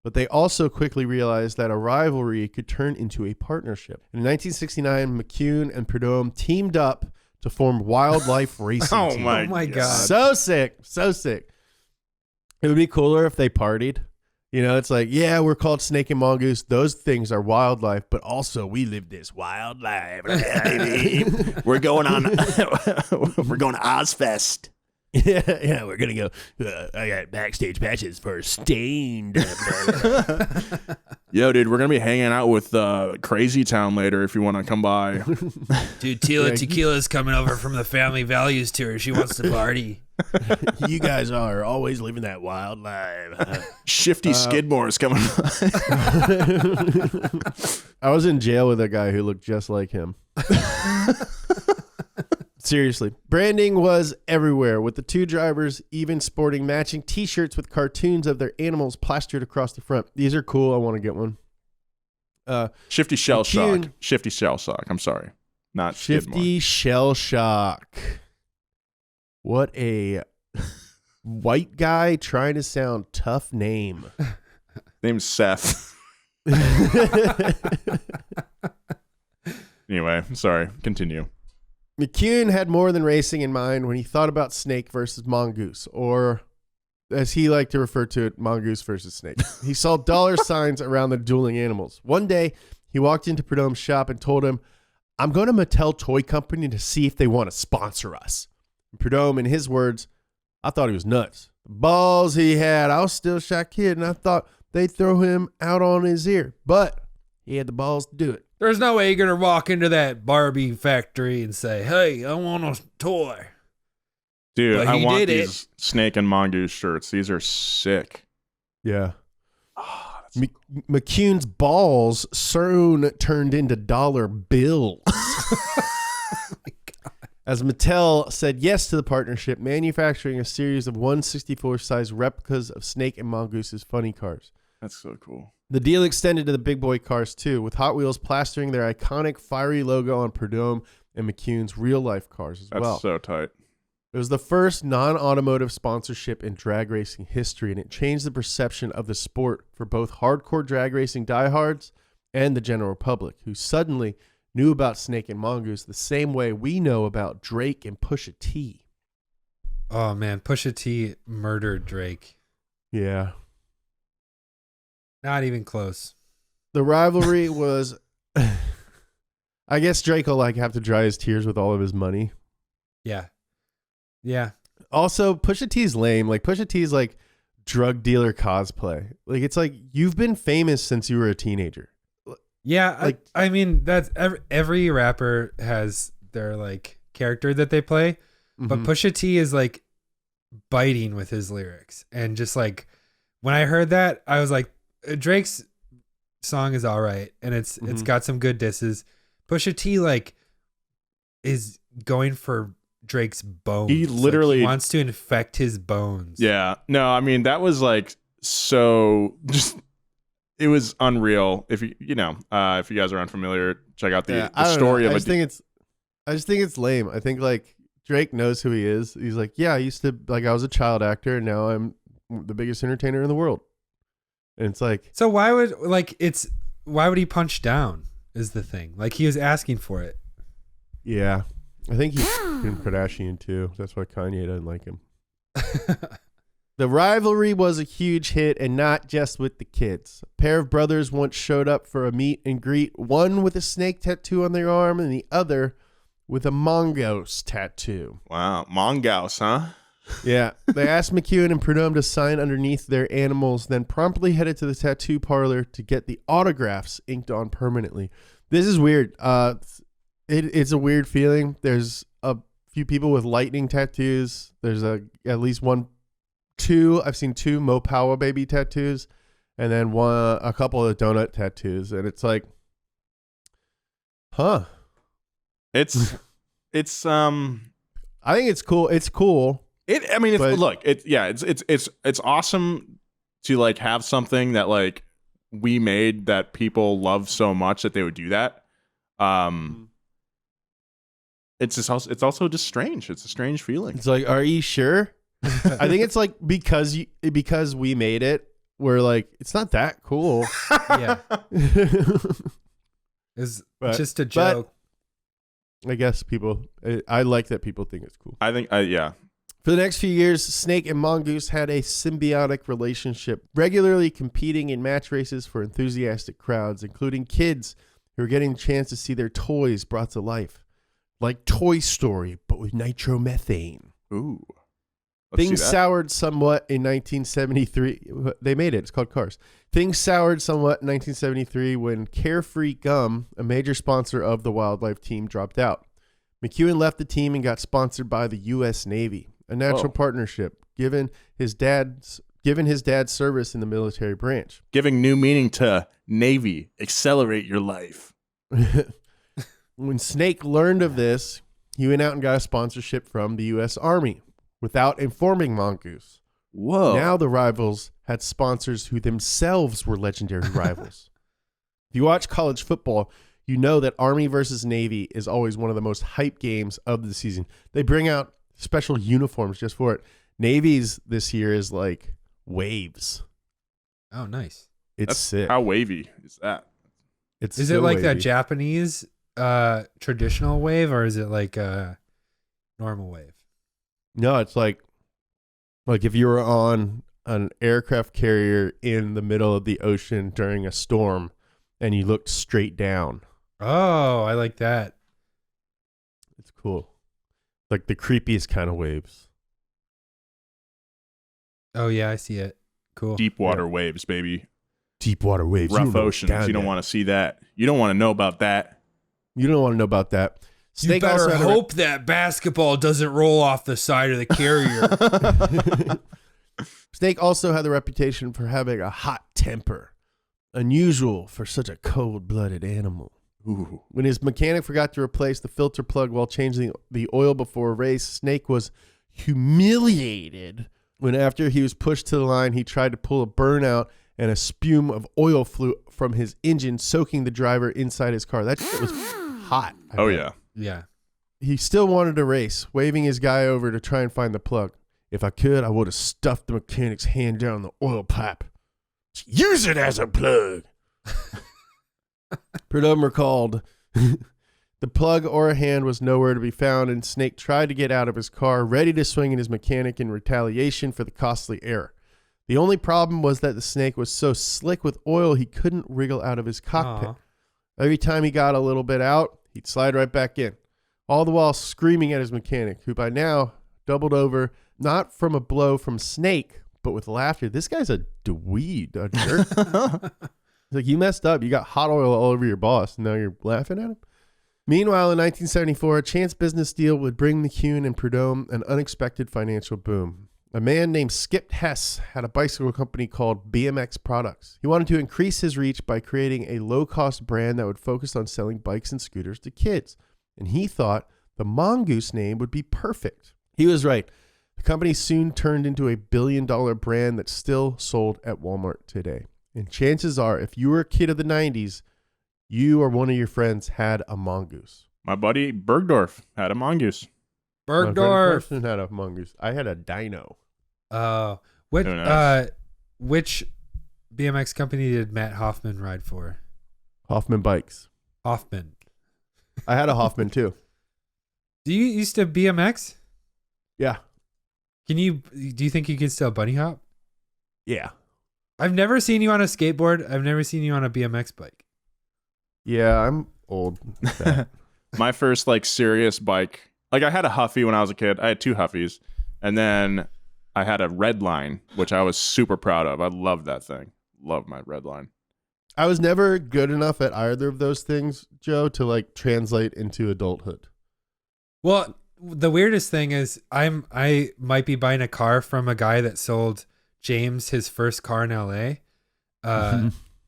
But they also quickly realized that a rivalry could turn into a partnership. In 1969, McEwen and Prudhomme teamed up to form Wildlife Racing Oh Team. my God. So sick. It would be cooler if they partied. It's like, yeah, we're called Snake and Mongoose. Those things are wildlife, but also we live this wildlife. We're going on. We're going to Ozfest. Yeah, we're gonna go. I got backstage patches for Stained. Yo, dude, we're gonna be hanging out with Crazy Town later if you want to come by. Dude, Tila Tequila's coming over from the Family Values tour. She wants to party. You guys are always living that wild life. Shifty Skidmore is coming by. I was in jail with a guy who looked just like him. Seriously, branding was everywhere, with the two drivers even sporting matching T-shirts with cartoons of their animals plastered across the front. These are cool. I want to get one. Shifty Shell Shock. Shifty Shell Shock. I'm sorry. Not Shifty Shell Shock. What a white guy trying to sound tough name. Name's Seth. Anyway, sorry. Continue. McEwen had more than racing in mind when he thought about Snake versus Mongoose, or as he liked to refer to it, Mongoose versus Snake. He saw dollar signs around the dueling animals. One day, he walked into Prudhomme's shop and told him, "I'm going to Mattel Toy Company to see if they want to sponsor us." And Prudhomme, in his words, I thought he was nuts. The balls he had, I was still a shy kid, and I thought they'd throw him out on his ear. But he had the balls to do it. There's no way you're going to walk into that Barbie factory and say, "Hey, I want a toy." Dude, But I he want did it. these Snake and Mongoose shirts. These are sick. Yeah. Oh, that's McEwen's balls soon turned into dollar bills. As Mattel said yes to the partnership, manufacturing a series of 1/64 size replicas of Snake and Mongoose's funny cars. That's so cool. The deal extended to the big boy cars too, with Hot Wheels plastering their iconic fiery logo on Prudhomme and McEwen's real-life cars as That's well. so tight. It was the first non-automotive sponsorship in drag racing history, and it changed the perception of the sport for both hardcore drag racing diehards and the general public, who suddenly knew about Snake and Mongoose the same way we know about Drake and Pusha T. Oh man, Pusha T murdered Drake. Yeah. Not even close. The rivalry was... I guess Drake will have to dry his tears with all of his money. Yeah. Yeah. Also, Pusha T's lame. Pusha T's drug dealer cosplay. It's you've been famous since you were a teenager. Yeah, I mean that's every rapper has their character that they play, but Pusha T is biting with his lyrics, and just when I heard that, I was like, Drake's song is all right, and it's got some good disses. Pusha T is going for Drake's bones. He literally he wants to infect his bones. Yeah. No, I mean, that was so just, it was unreal. If you know, if you guys are unfamiliar, check out the story of it. I just think it's lame. I think Drake knows who he is. He's yeah, I used to I was a child actor, and now I'm the biggest entertainer in the world. And it's so why would he punch down is the thing. He was asking for it. Yeah. I think he's Kim Kardashian too. That's why Kanye doesn't like him. The rivalry was a huge hit, and not just with the kids. A pair of brothers once showed up for a meet and greet, one with a snake tattoo on their arm and the other with a mongoose tattoo. Wow. Mongoose, huh? Yeah. They asked McEwen and Prudhomme to sign underneath their animals, then promptly headed to the tattoo parlor to get the autographs inked on permanently. This is weird. It's a weird feeling. There's a few people with lightning tattoos. There's at least two. I've seen two Mopowa baby tattoos, and then a couple of donut tattoos. And it's huh? It's I think it's cool. It's cool. It's awesome to have something that we made that people love so much that they would do that. It's also just strange. It's a strange feeling. It's are you sure? I think it's because we made it, we're it's not that cool. Yeah. It's just a joke. I guess I like that people think it's cool. I think, yeah. For the next few years, Snake and Mongoose had a symbiotic relationship, regularly competing in match races for enthusiastic crowds, including kids who were getting a chance to see their toys brought to life. Like Toy Story, but with nitromethane. Ooh. Things soured somewhat in 1973. They made it. It's called Cars. Things soured somewhat in 1973 when Carefree Gum, a major sponsor of the wildlife team, dropped out. McEwen left the team and got sponsored by the U.S. Navy, a natural partnership, given his dad's service in the military branch. Giving new meaning to Navy. Accelerate your life. When Snake learned of this, he went out and got a sponsorship from the U.S. Army without informing Mongoose. Whoa. Now the rivals had sponsors who themselves were legendary rivals. If you watch college football, you know that Army versus Navy is always one of the most hype games of the season. They bring out special uniforms just for it. Navy's this year is waves. Oh, nice. It's sick. How wavy is that? Is it like that Japanese traditional wave, or is it like a normal wave? No, it's like if you were on an aircraft carrier in the middle of the ocean during a storm and you looked straight down. Oh, I like that. It's cool. The creepiest kind of waves. Oh yeah, I see it. Cool. Deep water waves, baby. Deep water waves. Rough oceans. You don't want to see that. You don't want to know about that. You don't want to know about that. You Snake also better had a hope that basketball doesn't roll off the side of the carrier. Snake also had the reputation for having a hot temper, unusual for such a cold-blooded animal. Ooh. When his mechanic forgot to replace the filter plug while changing the oil before a race, Snake was humiliated when, after he was pushed to the line, he tried to pull a burnout and a spume of oil flew from his engine, soaking the driver inside his car. That shit was hot. Oh, yeah. Yeah. He still wanted to race, waving his guy over to try and find the plug. If I could, I would have stuffed the mechanic's hand down the oil pipe. Use it as a plug. Prudhomme recalled, the plug or a hand was nowhere to be found, and Snake tried to get out of his car, ready to swing at his mechanic in retaliation for the costly error. The only problem was that the Snake was so slick with oil he couldn't wriggle out of his cockpit. Aw. Every time he got a little bit out, he'd slide right back in, all the while screaming at his mechanic, who by now doubled over, not from a blow from Snake, but with laughter. This guy's a dweeb, a jerk. It's like, you messed up. You got hot oil all over your boss, and now you're laughing at him? Meanwhile, in 1974, a chance business deal would bring McEwen and Prudhomme an unexpected financial boom. A man named Skip Hess had a bicycle company called BMX Products. He wanted to increase his reach by creating a low-cost brand that would focus on selling bikes and scooters to kids. And he thought the Mongoose name would be perfect. He was right. The company soon turned into a billion-dollar brand that's still sold at Walmart today. And chances are, if you were a kid of the 90s, you or one of your friends had a Mongoose. My buddy Bergdorf had a Mongoose. Bergdorf. My friend had a Mongoose. I had a Dino. Which Very nice. which BMX company did Matt Hoffman ride for? Hoffman Bikes. Hoffman. I had a Hoffman too. Do you used to BMX? Yeah. Do you think you can still bunny hop? Yeah. I've never seen you on a skateboard. I've never seen you on a BMX bike. Yeah, I'm old. My first like serious bike, like I had a Huffy when I was a kid. I had two Huffies, and then I had a Redline, which I was super proud of. I loved that thing. Love my Redline. I was never good enough at either of those things, Joe, to like translate into adulthood. Well, the weirdest thing is I might be buying a car from a guy that sold James his first car in LA.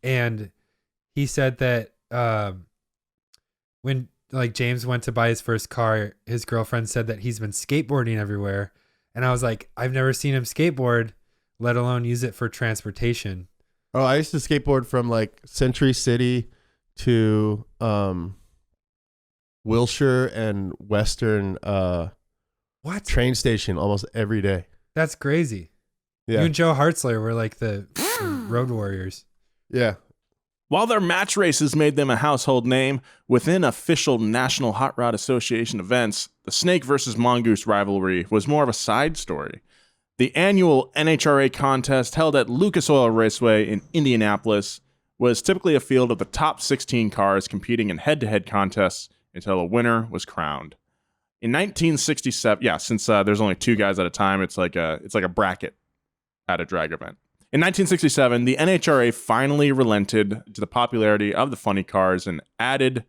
And he said that when like James went to buy his first car, his girlfriend said that he's been skateboarding everywhere. And I was like, I've never seen him skateboard, let alone use it for transportation. Oh, I used to skateboard from like Century City to Wilshire and Western What? train station almost every day. That's crazy. Yeah. You and Joe Hartzler were like the road warriors. Yeah. While their match races made them a household name within official National Hot Rod Association events, the Snake versus Mongoose rivalry was more of a side story. The annual NHRA contest held at Lucas Oil Raceway in Indianapolis was typically a field of the top 16 cars competing in head-to-head contests until a winner was crowned. In 1967, since there's only two guys at a time, it's like a bracket at a drag event. In 1967, the NHRA finally relented to the popularity of the funny cars and added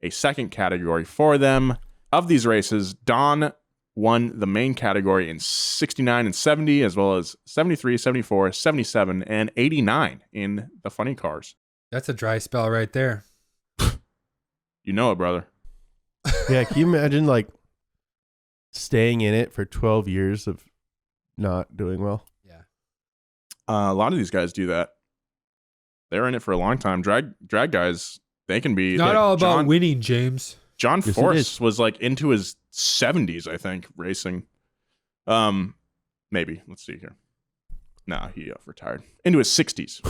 a second category for them. Of these races, Don won the main category in 69 and 70, as well as 73, 74, 77, and 89 in the funny cars. That's a dry spell right there. You know it, brother. Yeah. Can you imagine like staying in it for 12 years of not doing well? Yeah. A lot of these guys do that. They're in it for a long time. Drag guys, they can be... Not all about winning, James. John Yes, Force was like into his 70s, I think, racing. Maybe. Let's see here. No, he retired. Into his 60s.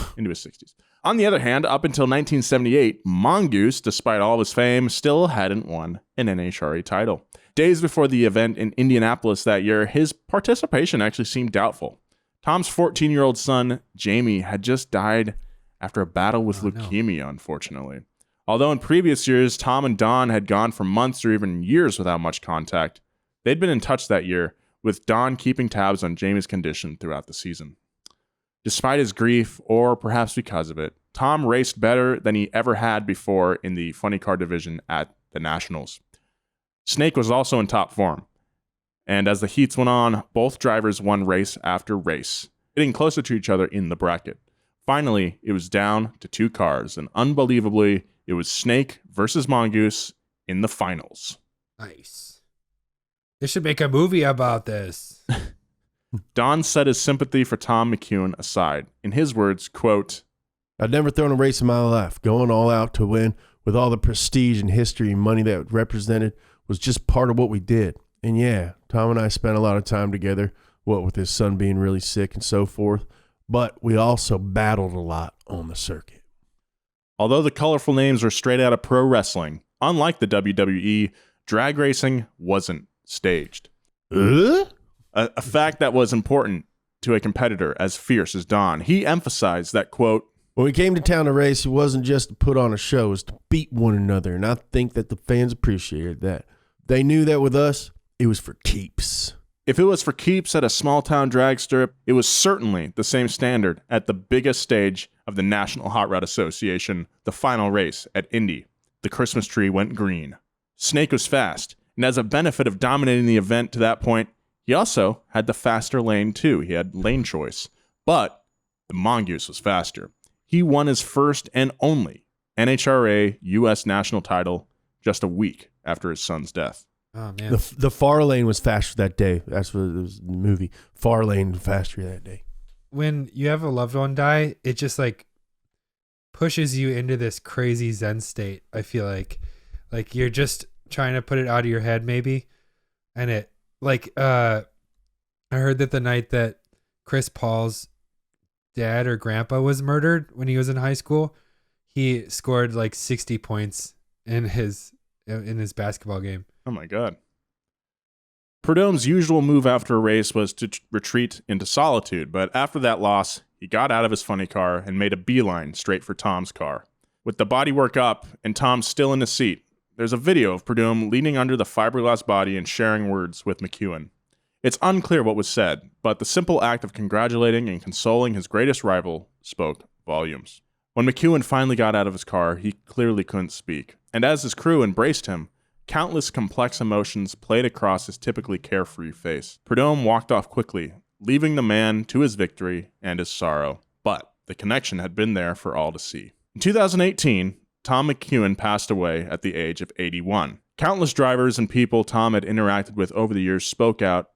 On the other hand, up until 1978, Mongoose, despite all of his fame, still hadn't won an NHRA title. Days before the event in Indianapolis that year, his participation actually seemed doubtful. Tom's 14-year-old son, Jamie, had just died after a battle with leukemia, unfortunately. Although in previous years, Tom and Don had gone for months or even years without much contact, they'd been in touch that year, with Don keeping tabs on Jamie's condition throughout the season. Despite his grief, or perhaps because of it, Tom raced better than he ever had before in the funny car division at the Nationals. Snake was also in top form, and as the heats went on, both drivers won race after race, getting closer to each other in the bracket. Finally, it was down to 2 cars, and unbelievably, it was Snake versus Mongoose in the finals. Nice. They should make a movie about this. Don set his sympathy for Tom McEwen aside. In his words, quote, "I'd never thrown a race in my life. Going all out to win with all the prestige and history and money that it represented was just part of what we did. And yeah, Tom and I spent a lot of time together, what with his son being really sick and so forth, but we also battled a lot on the circuit." Although the colorful names were straight out of pro wrestling, unlike the WWE, drag racing wasn't staged. A fact that was important to a competitor as fierce as Don. He emphasized that, quote, "When we came to town to race, it wasn't just to put on a show, it was to beat one another, and I think that the fans appreciated that. They knew that with us, it was for keeps." If it was for keeps at a small-town dragster, it was certainly the same standard at the biggest stage of the National Hot Rod Association, the final race at Indy. The Christmas tree went green. Snake was fast, and as a benefit of dominating the event to that point, he also had the faster lane too. He had lane choice. But the Mongoose was faster. He won his first and only NHRA U.S. national title just a week after his son's death. Oh, man. The far lane was faster that day. That's what it was in the movie. Far lane faster that day. When you have a loved one die, it just like pushes you into this crazy Zen state. I feel like you're just trying to put it out of your head maybe. And it like, I heard that the night that Chris Paul's dad or grandpa was murdered when he was in high school, he scored like 60 points in his basketball game. Oh my God. Prudhomme's usual move after a race was to retreat into solitude, but after that loss, he got out of his funny car and made a beeline straight for Tom's car. With the bodywork up and Tom still in his seat, there's a video of Prudhomme leaning under the fiberglass body and sharing words with McEwen. It's unclear what was said, but the simple act of congratulating and consoling his greatest rival spoke volumes. When McEwen finally got out of his car, he clearly couldn't speak, and as his crew embraced him, countless complex emotions played across his typically carefree face. Prudhomme walked off quickly, leaving the man to his victory and his sorrow, but the connection had been there for all to see. In 2018, Tom McEwen passed away at the age of 81. Countless drivers and people Tom had interacted with over the years spoke out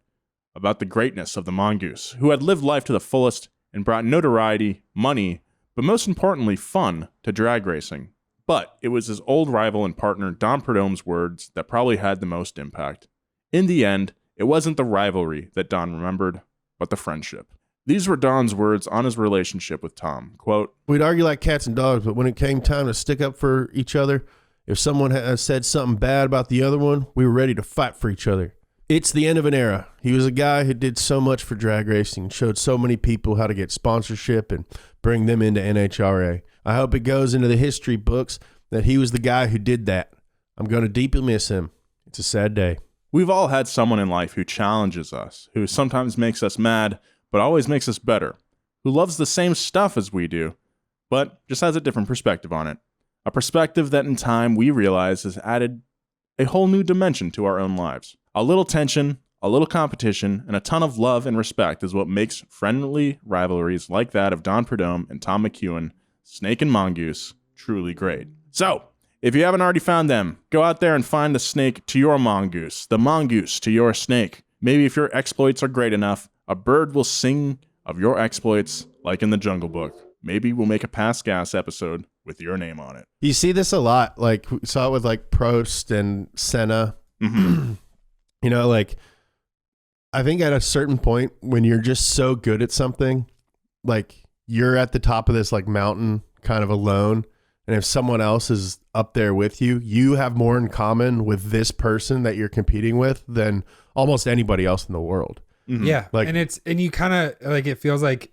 about the greatness of the Mongoose, who had lived life to the fullest and brought notoriety, money, but most importantly, fun to drag racing. But it was his old rival and partner Don Prudhomme's words that probably had the most impact. In the end, it wasn't the rivalry that Don remembered, but the friendship. These were Don's words on his relationship with Tom. Quote, "We'd argue like cats and dogs, but when it came time to stick up for each other, if someone had said something bad about the other one, we were ready to fight for each other. It's the end of an era. He was a guy who did so much for drag racing and showed so many people how to get sponsorship and bring them into NHRA. I hope it goes into the history books that he was the guy who did that. I'm going to deeply miss him. It's a sad day." We've all had someone in life who challenges us, who sometimes makes us mad, but always makes us better, who loves the same stuff as we do, but just has a different perspective on it. A perspective that in time we realize has added a whole new dimension to our own lives. A little tension, a little competition, and a ton of love and respect is what makes friendly rivalries like that of Don Prudhomme and Tom McEwen, Snake and Mongoose, truly great. So, if you haven't already found them, go out there and find the snake to your mongoose, the mongoose to your snake. Maybe if your exploits are great enough, a bird will sing of your exploits like in the Jungle Book. Maybe we'll make a Past Gas episode with your name on it. You see this a lot. Like, we saw it with like Prost and Senna. Mm-hmm. You know, like, I think at a certain point when you're just so good at something, like you're at the top of this like mountain kind of alone. And if someone else is up there with you, you have more in common with this person that you're competing with than almost anybody else in the world. Mm-hmm. Yeah. Like, and you kind of like, it feels like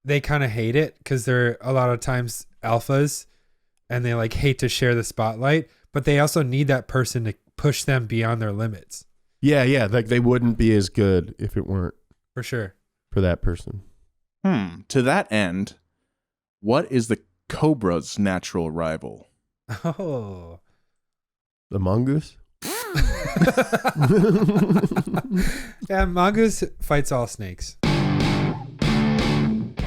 they kind of hate it because they're a lot of times alphas and they like hate to share the spotlight, but they also need that person to push them beyond their limits. Yeah. Yeah. Like they wouldn't be as good if it weren't for sure for that person. To that end, what is the Cobra's natural rival? Oh, The mongoose? Yeah, Mongoose fights all snakes.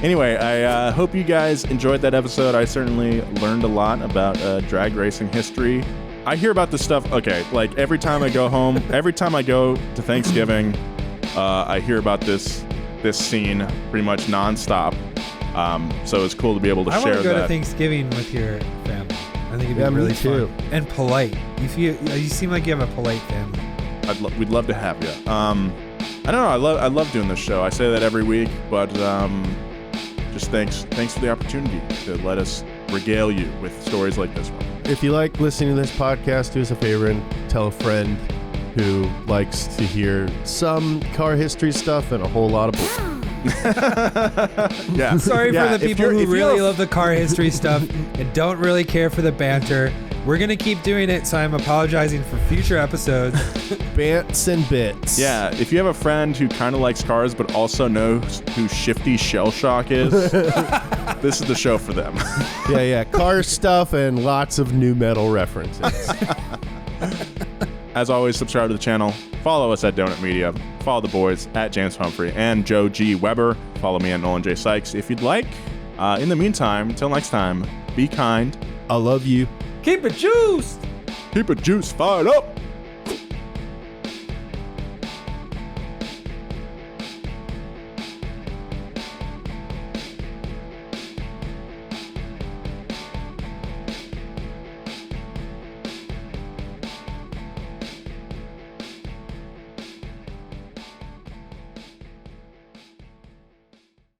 Anyway, I hope you guys enjoyed that episode. I certainly learned a lot about drag racing history. I hear about this stuff, okay, like every time I go home, every time I go to Thanksgiving, I hear about this scene pretty much nonstop. So it's cool to be able to share that. I want to go to Thanksgiving with your family. I think it'd be really fun. And polite. You seem like you have a polite family. We'd love to have you. I don't know. I love doing this show. I say that every week, but just thanks for the opportunity to let us regale you with stories like this one. If you like listening to this podcast, do us a favor and tell a friend who likes to hear some car history stuff and a whole lot of bullshit. Yeah. Sorry for the people who really love the car history stuff and don't really care for the banter. We're going to keep doing it, so I'm apologizing for future episodes. Bants and bits. Yeah, if you have a friend who kind of likes cars but also knows who Shifty Shell Shock is, this is the show for them. Yeah. Car stuff and lots of new metal references. As always, subscribe to the channel. Follow us at Donut Media. Follow the boys at James Pumphrey and Joe G. Weber. Follow me at Nolan J. Sykes if you'd like. In the meantime, until next time, be kind. I love you. Keep it juiced. Keep it juice fired up.